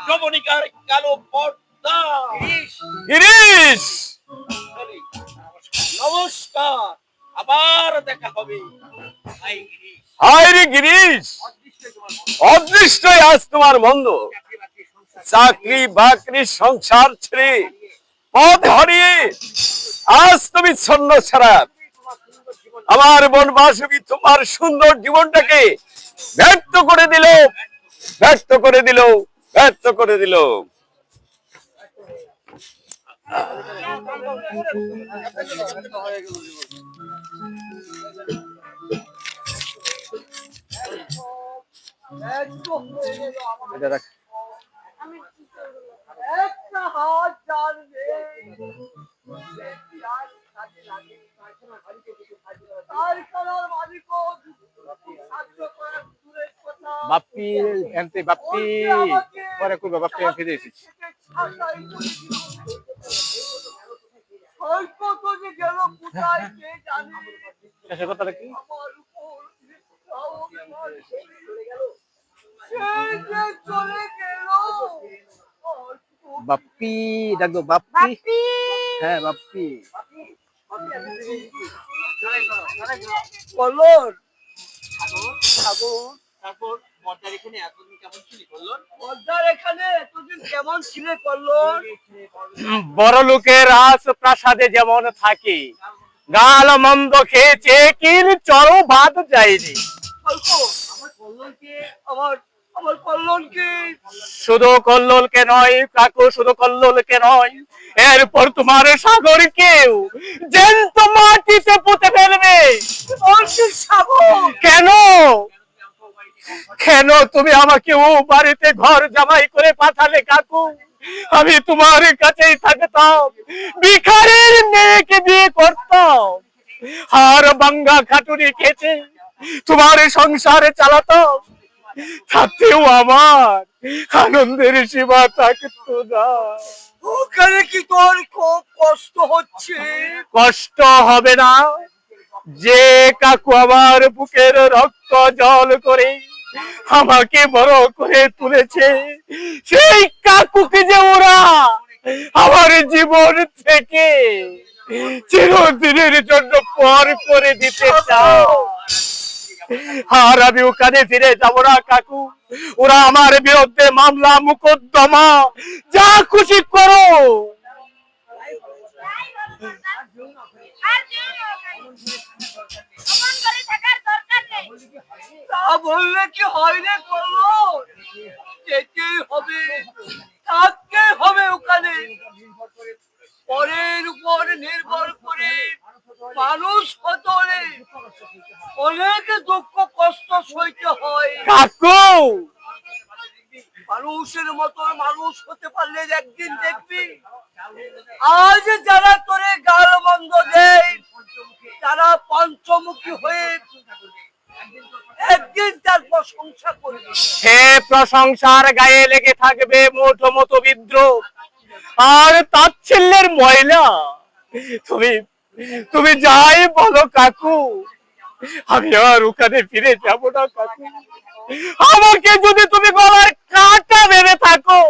যবনিকার কালো পর্দা। গিরিশ, নমস্কার, আবার দেখা হবে। হায় রে গিরিশ, অদৃষ্টই আজ তোমার মন্দ। চাকরি বাকরি সংসার ছেড়ে পথ হারিয়ে আজ তুমি ছন্ন ছাড়া। আমার বোন বাসবী তোমার সুন্দর জীবনটাকে ব্যর্থ করে দিল, ব্যর্থ করে দিল, ব্যর্থ করে দিল। একটা হাত জানবে বাপ্পি এনতে বাপ্পি পরে করবে বাপ্পি এনতে দিয়েছি শেষের কথাটা কি বাপ্পি ডাকবো বাপ্পি হ্যাঁ বাপ্পি কল্লোর তারপর পর্দার এখানে এতদিন কেমন ছিলি বললেন? পর্দার এখানে এতদিন কেমন ছিলে কল্লোর? বড় লোকের রাজ প্রাসাদে যেমন থাকে গাল মন্দ খেয়েছে কির চরো ভাত যায়নি। আমার কল্লোরকে আমার আমার কল্যাণকে শুধু কল্লোলকে নয় কাকু, শুধু কল্লোলকে নয়, এরপর তোমার সাগরকেও জ্যান্ত মাটিতে পুঁতে ফেলবে। কেন কেন তুমি আমাকে ও বাড়িতে ঘর জামাই করে পাঠালে কাকু? আমি তোমার কাছেই থাকতাম, ভিখারির মেয়েকে বিয়ে করতাম, আর বাঙ্গা খাটুনি খেতে তোমার সংসারে চালাতাম, তাতেও আমার আনন্দের সীমা থাকতো না। ওখানে কি তোর খুব কষ্ট হচ্ছে? কষ্ট হবে না? যে কাকু আমার বুকের রক্ত জল করে আমাকে বড় করে তুলেছে, সেই কাকুকে যে ওরা আমার জীবন থেকে চিরদিনের জন্য পর করে দিতে চাও, আর আমি ওখানে ফিরে যাব না কাকু। ওরা আমার বিরুদ্ধে মামলা মোকদ্দমা যা খুশি করো, তা বললে কি হয় রে কল্যাণ? যেতেই হবে, থাকতে হবে ওখানে। পরের উপর নির্ভর করে মানুষ হতে হলে অনেক দুঃখ কষ্ট সইতে হয়। কাকু মানুষের মতো মানুষ হতে পারলে একদিন দেখবি আজ যারা তোরে গাল মন্দ দেয় তারা পঞ্চমুখী হয়ে একদিন তার প্রশংসা করবে। হে প্রশংসার গায়ে লেগে থাকবে মোটো মতো বিদ্রোহ আর তাচ্ছিল্যের ময়লা। তুমি তুমি যাই বলো কাকু, আমি আর ওখানে ফিরে যাব না কাকু। আমাকে যদি তুমি গলার কাঁটা ভেবে থাকো,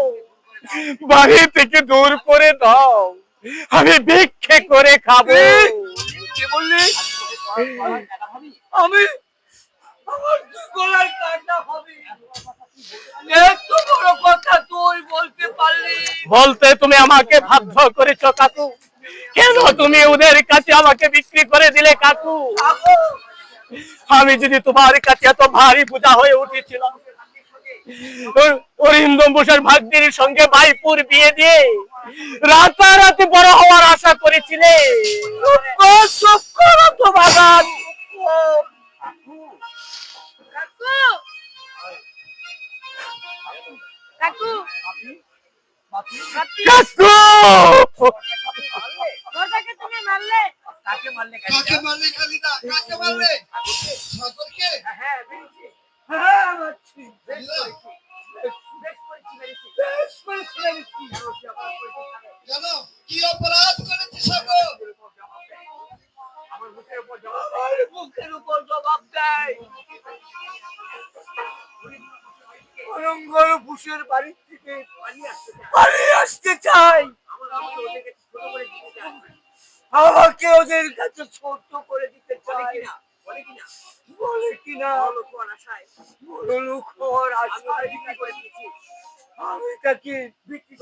বাড়ি থেকে দূর করে দাও, আমি ভিক্ষে করে খাবো। কি বললি? আমি আমার গলার কাটা হবে? এত বড় কথা তুই বলতে পারলি? বলতে তুমি আমাকে বাধ্য করেছ কাকু। কেন তুমি ওদের কাছে আমাকে বিক্রি করে দিলে কাকু? আমি যদি তোমার কাছে এত ভারী বোঝা হয়ে উঠেছিলাম, অরিন্দম বোসের ভাগ্যের সঙ্গে ভাইপুর বিয়ে দিয়ে রাতারাতি বড় হওয়ার আশা করেছিলে। চুপ করো তো বাবা। কাকু কাকু দরজাকে তুমি মারলে? কাকে মারলে? কাকে মারলে কালিদা? কাকে মারলে? সাগরকে? হ্যাঁ বেরিয়েছি। হ্যাঁ মারছি। বেশ করেছি। কেন? কি অপরাধ করেছি সাগর? আমার মুখের উপর জবাব দেয়। অরঙ্গর ভূষের বাড়ি থেকে পালিয়ে আসতে চাই। আমাকে ওদের কাছে ছোট করে দিতে চাই। বলে কিনা বড় লোক হওয়ার আশায় আমি তাকে বিক্রি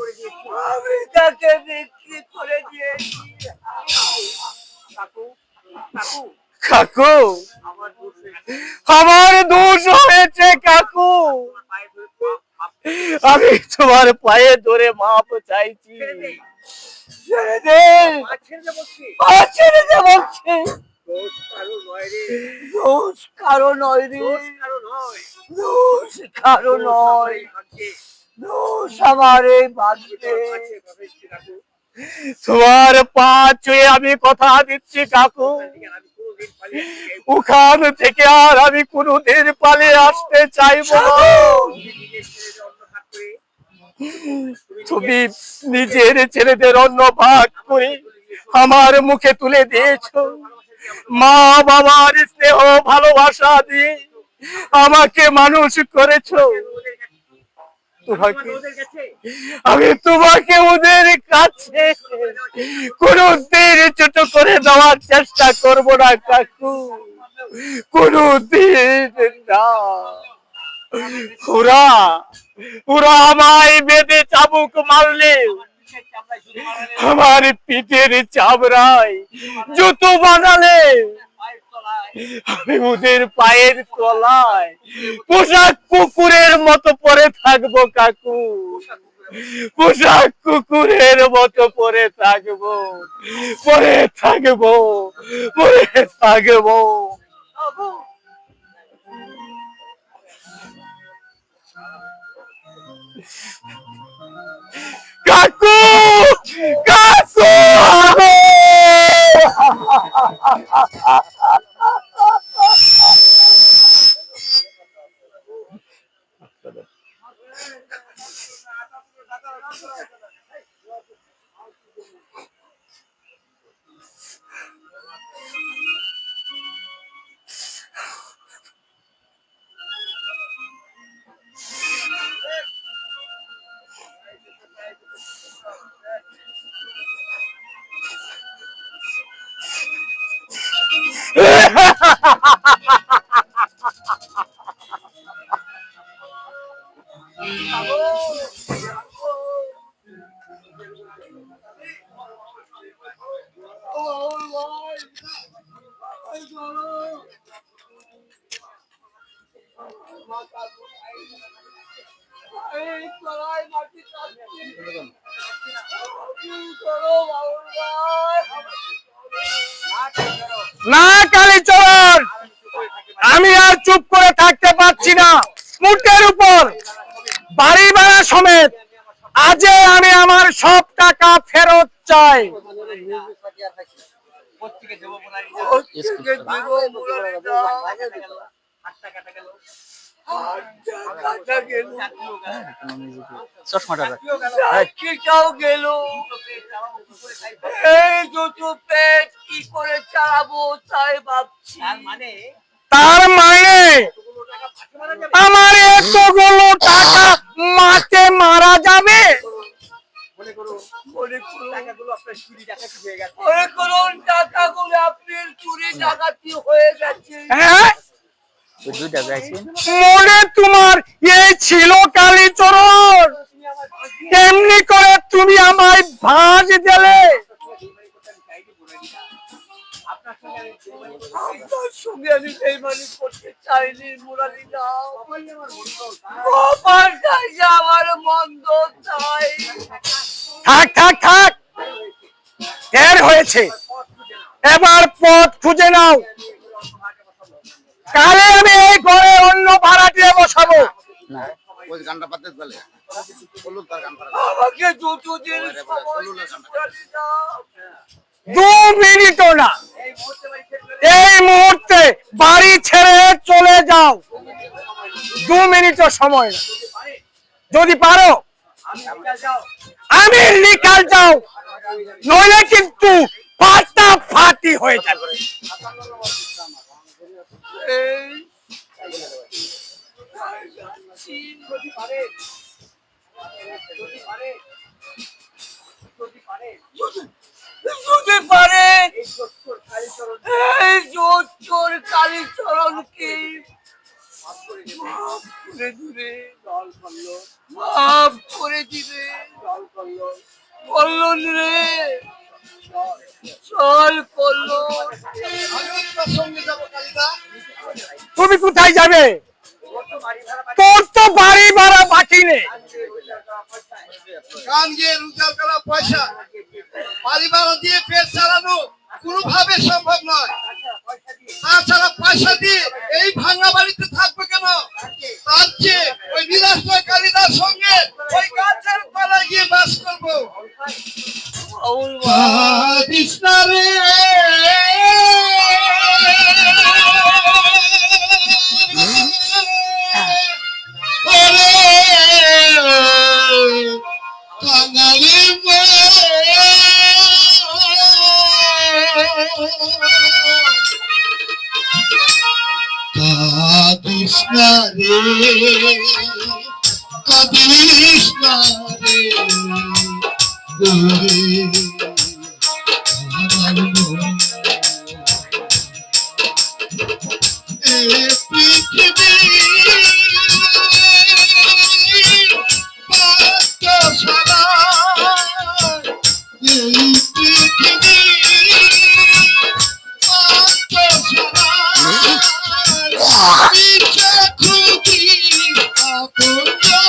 করে দিয়েছি। কাকু কাকু আমার দোষ হয়েছে কাকু, আমি তোমার পায়ে ধরে মাপ চাইছি। ছেড়ে দে, ছেড়ে দে বলছি। দোষ কারো নয় রে, দোষ কারো নয়, দোষ আমার এই ভাগ্যে। তোমার পা ছুঁয়ে আমি কথা দিচ্ছি কাকু, ওখান থেকে আর আমি কোনোদিন পালিয়ে আসতে চাইবো না। তুমি নিজের ছেলেদের অন্ন ভাগ করে আমার মুখে তুলে দিয়েছো, মা বাবার স্নেহ ভালোবাসা দিয়ে আমাকে মানুষ করেছো। আমি তোমাকে ওদের কাছে কোনদিন ছোট করে দেওয়ার চেষ্টা করবো না কাকু, কোনদিন না। ওরা আমায় বেঁধে চাবুক মারলে আমার পিঠের চামড়ায় জুতো বানালে আমি ওদের পায়ের তলায় পোশাক কুকুরের মতো পরে থাকবো কাকু, পোশাক কুকুরের মতো পরে থাকবো, পরে থাকবো, পরে থাকবো। কাকু, কাকু, না কালীচরণ, আমি আর চুপ করে থাকতে পারছি না। মুটের উপর বাড়ি ভাড়া সমেত আজে আমি আমার সব টাকা ফেরত চাই। এই দুটো পেট কি করে চালাবো তাই ভাবছি। তার মানে আমার এতগুলো টাকা মাঠে মারা যাবে? মনে করুন টাকাগুলো আপনার চুরি ডাকাতি হয়ে গেছে। মনে করুন টাকাগুলো আপনার চুরি ডাকাতি হয়ে গেছে। হ্যাঁ, মনে তোমার এই ছিল কালীচরণ? এমনি করে তুমি আমায় ভাঁজ দিলে। আপনার সঙ্গে আমি বেইমানি করতে চাইনি মুরালি দাও। আমার কাছে আমার মন্দ চাই। থাক থাক থাক, এর হয়েছে, এবার পথ খুঁজে নাও। কালে আমি এই ঘরে অন্য ভাড়াটিয়ে বসাবো। ওই গানটা পাতে বলে বলুন তার গান পারে আমাকে দুটো দিন সময় মুরালি দাও। 2 মিনিটও না, এই মুহূর্তে বাড়ি ছেড়ে চলে যাও। 2 মিনিটও সময় না। যদি পারো আমি নিকাল যাও, নইলে কিন্তু ফাটাফাটি হয়ে যাবে। যদি পারে এই জোর কালীচরণকে মাফ করে দিবে। কল্যাণ রে, চল কল্যাণ। আমি তোর সঙ্গে যাবো কালিদা। তুমি কোথায় যাবে? তোর তো বাড়ি ভাড়া বাকি নেই। কান দিয়ে রোজগার করা পয়সা বাড়ি ভাড়া দিয়ে পেট চালানো কোনোভাবে সম্ভব নয়। তাছাড়া পয়সা দিয়ে এই ভাঙা বাড়িতে থাকবে কেন? তার চেয়ে ওই নীলাশ্রয় কালিদার সঙ্গে ওই গাছের তলায় গিয়ে বাস করবো। কৃষ্ণ রে কাঙালি কাদিস না রে, কাদিস না রে, পৃথিবী সারা এই পৃথিবী সারা পিছে খুঁজি আপনজন।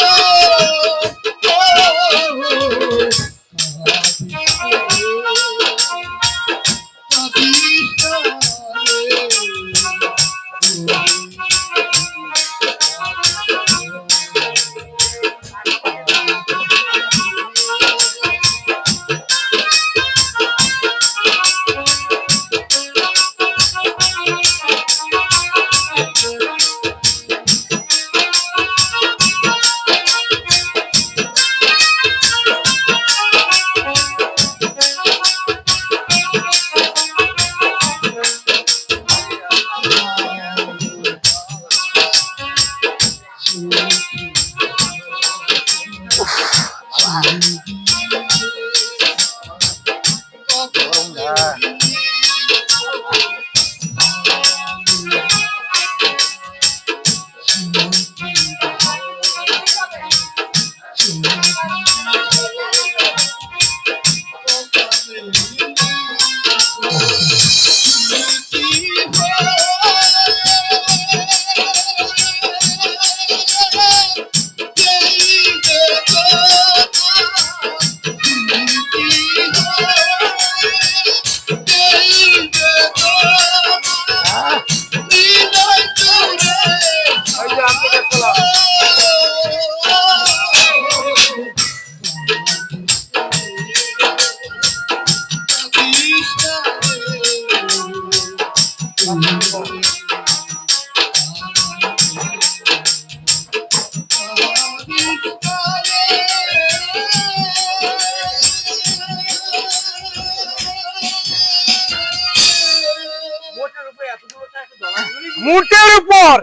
মুটের উপর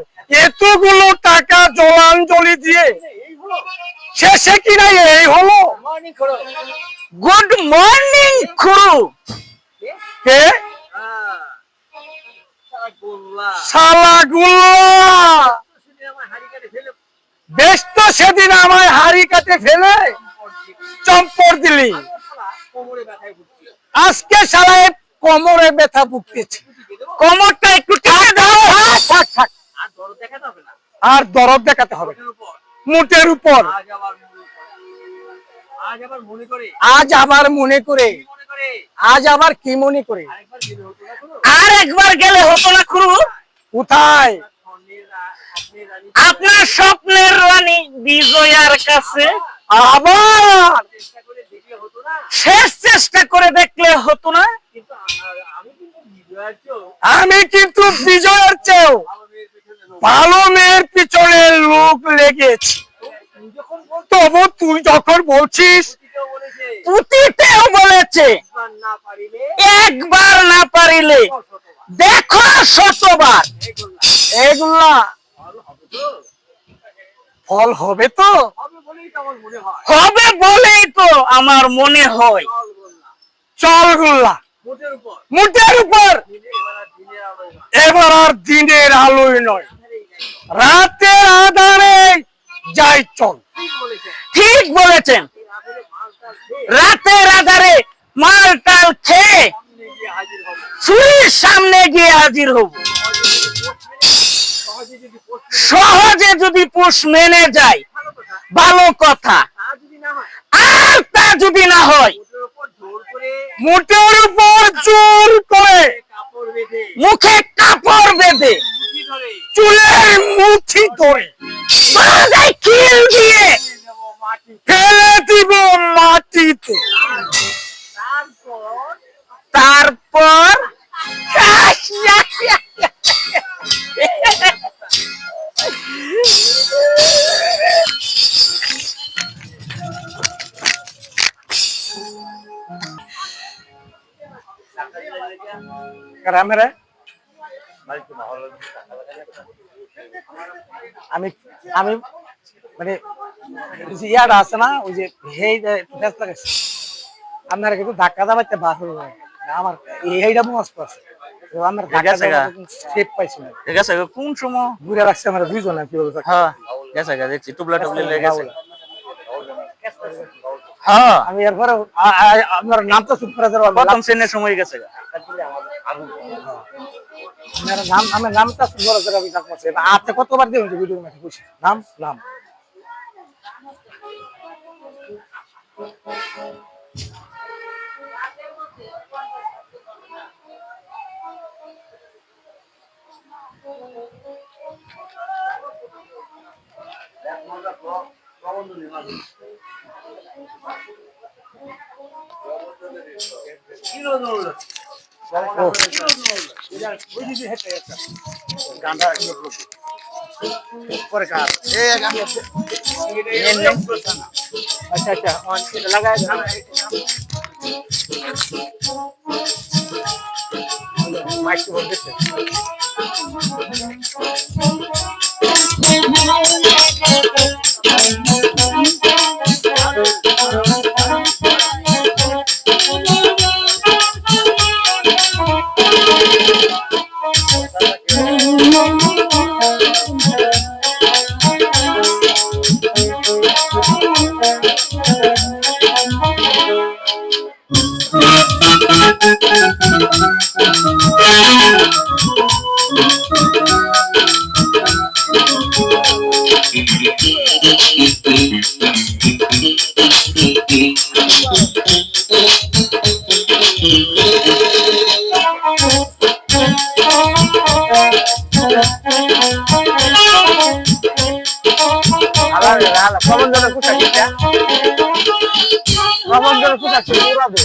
এতগুলো টাকা জলাঞ্জলি দিয়ে শেষে কিনা এই হলো। গুড মর্নিং খুড়ু। কে? শালাগুল্লা। বেশ তো সেদিন আমায় হাড়ি কাটে ফেলে চম্পড় দিলি, আজকে শালায় কোমরে ব্যথা ভুগতেছে। কোমরটা একটু টেনে দাও। থাক থাক, আর দরদ দেখাতে হবে মুটের উপর। আজ আবার মনে করে, আজ আবার কি মনে করে? আর একবার গেলে হতো না খুড়ু? কোথায়? আপনার স্বপ্নের রানী বিজয়ার কাছে। আবার শেষ চেষ্টা করে দেখলে হতো না? আমি কিন্তু বিজয়ের চেয়েও ভালো মেয়ের পিছনে লোক লেগেছি। তবু তুই যখন বলছিস পুঁথিতেও বলেছে একবার না পারিলে দেখো শতবার। এগুলা ফল হবে তো? হবে বলেই তো আমার মনে হয়। চল গুল্লা, মুটের উপর। এবার আর দিনের আলোয় নয়, রাতের আধারে যাই চল। ঠিক বলেছেন, রাতের আধারে মাল টাল খেয়ে চুরির সামনে গিয়ে হাজির হব। সহজে যদি পুষ মেনে যায় ভালো কথা, আর তা যদি না হয় মুটের উপর জোর করে মুখে কাপড় বেঁধে চুলের মুঠি ধরে বাজায় খিল দিয়ে ফেলে দিব মাটিতে। তারপর গ্রামের আমি আমি মানে ইয়াটা আছে না, ওই যে আপনার কিন্তু ধাক্কা দাবাইতে বাস হয়ে যায় আমার এইটা মস্ত আছে। আমার সেফ পাইছি না। ঠিক আছে, কোন সময় ঘুরে রাখছে আমার দুইজন। হ্যাঁ গেছে দেখছি টুবলা টুবলি লেগে গেছে। হ্যাঁ আমি এরপরে আপনার নামটা সুপারভাইজার প্রথম শ্রেণীর সময় গেছে। मेरा नाम हमें नाम तो सुंदर जगह भी तक पहुंचे आपने कतबार দিয়ে হইছে ভিডিও মধ্যে খুশি নাম নাম গান্ডা পরে কার अच्छा अच्छा और लगाया माइक से बोल देते প্রবন্ধনের কোথা কিটা প্রবন্ধনের কোথা কি পুরা দে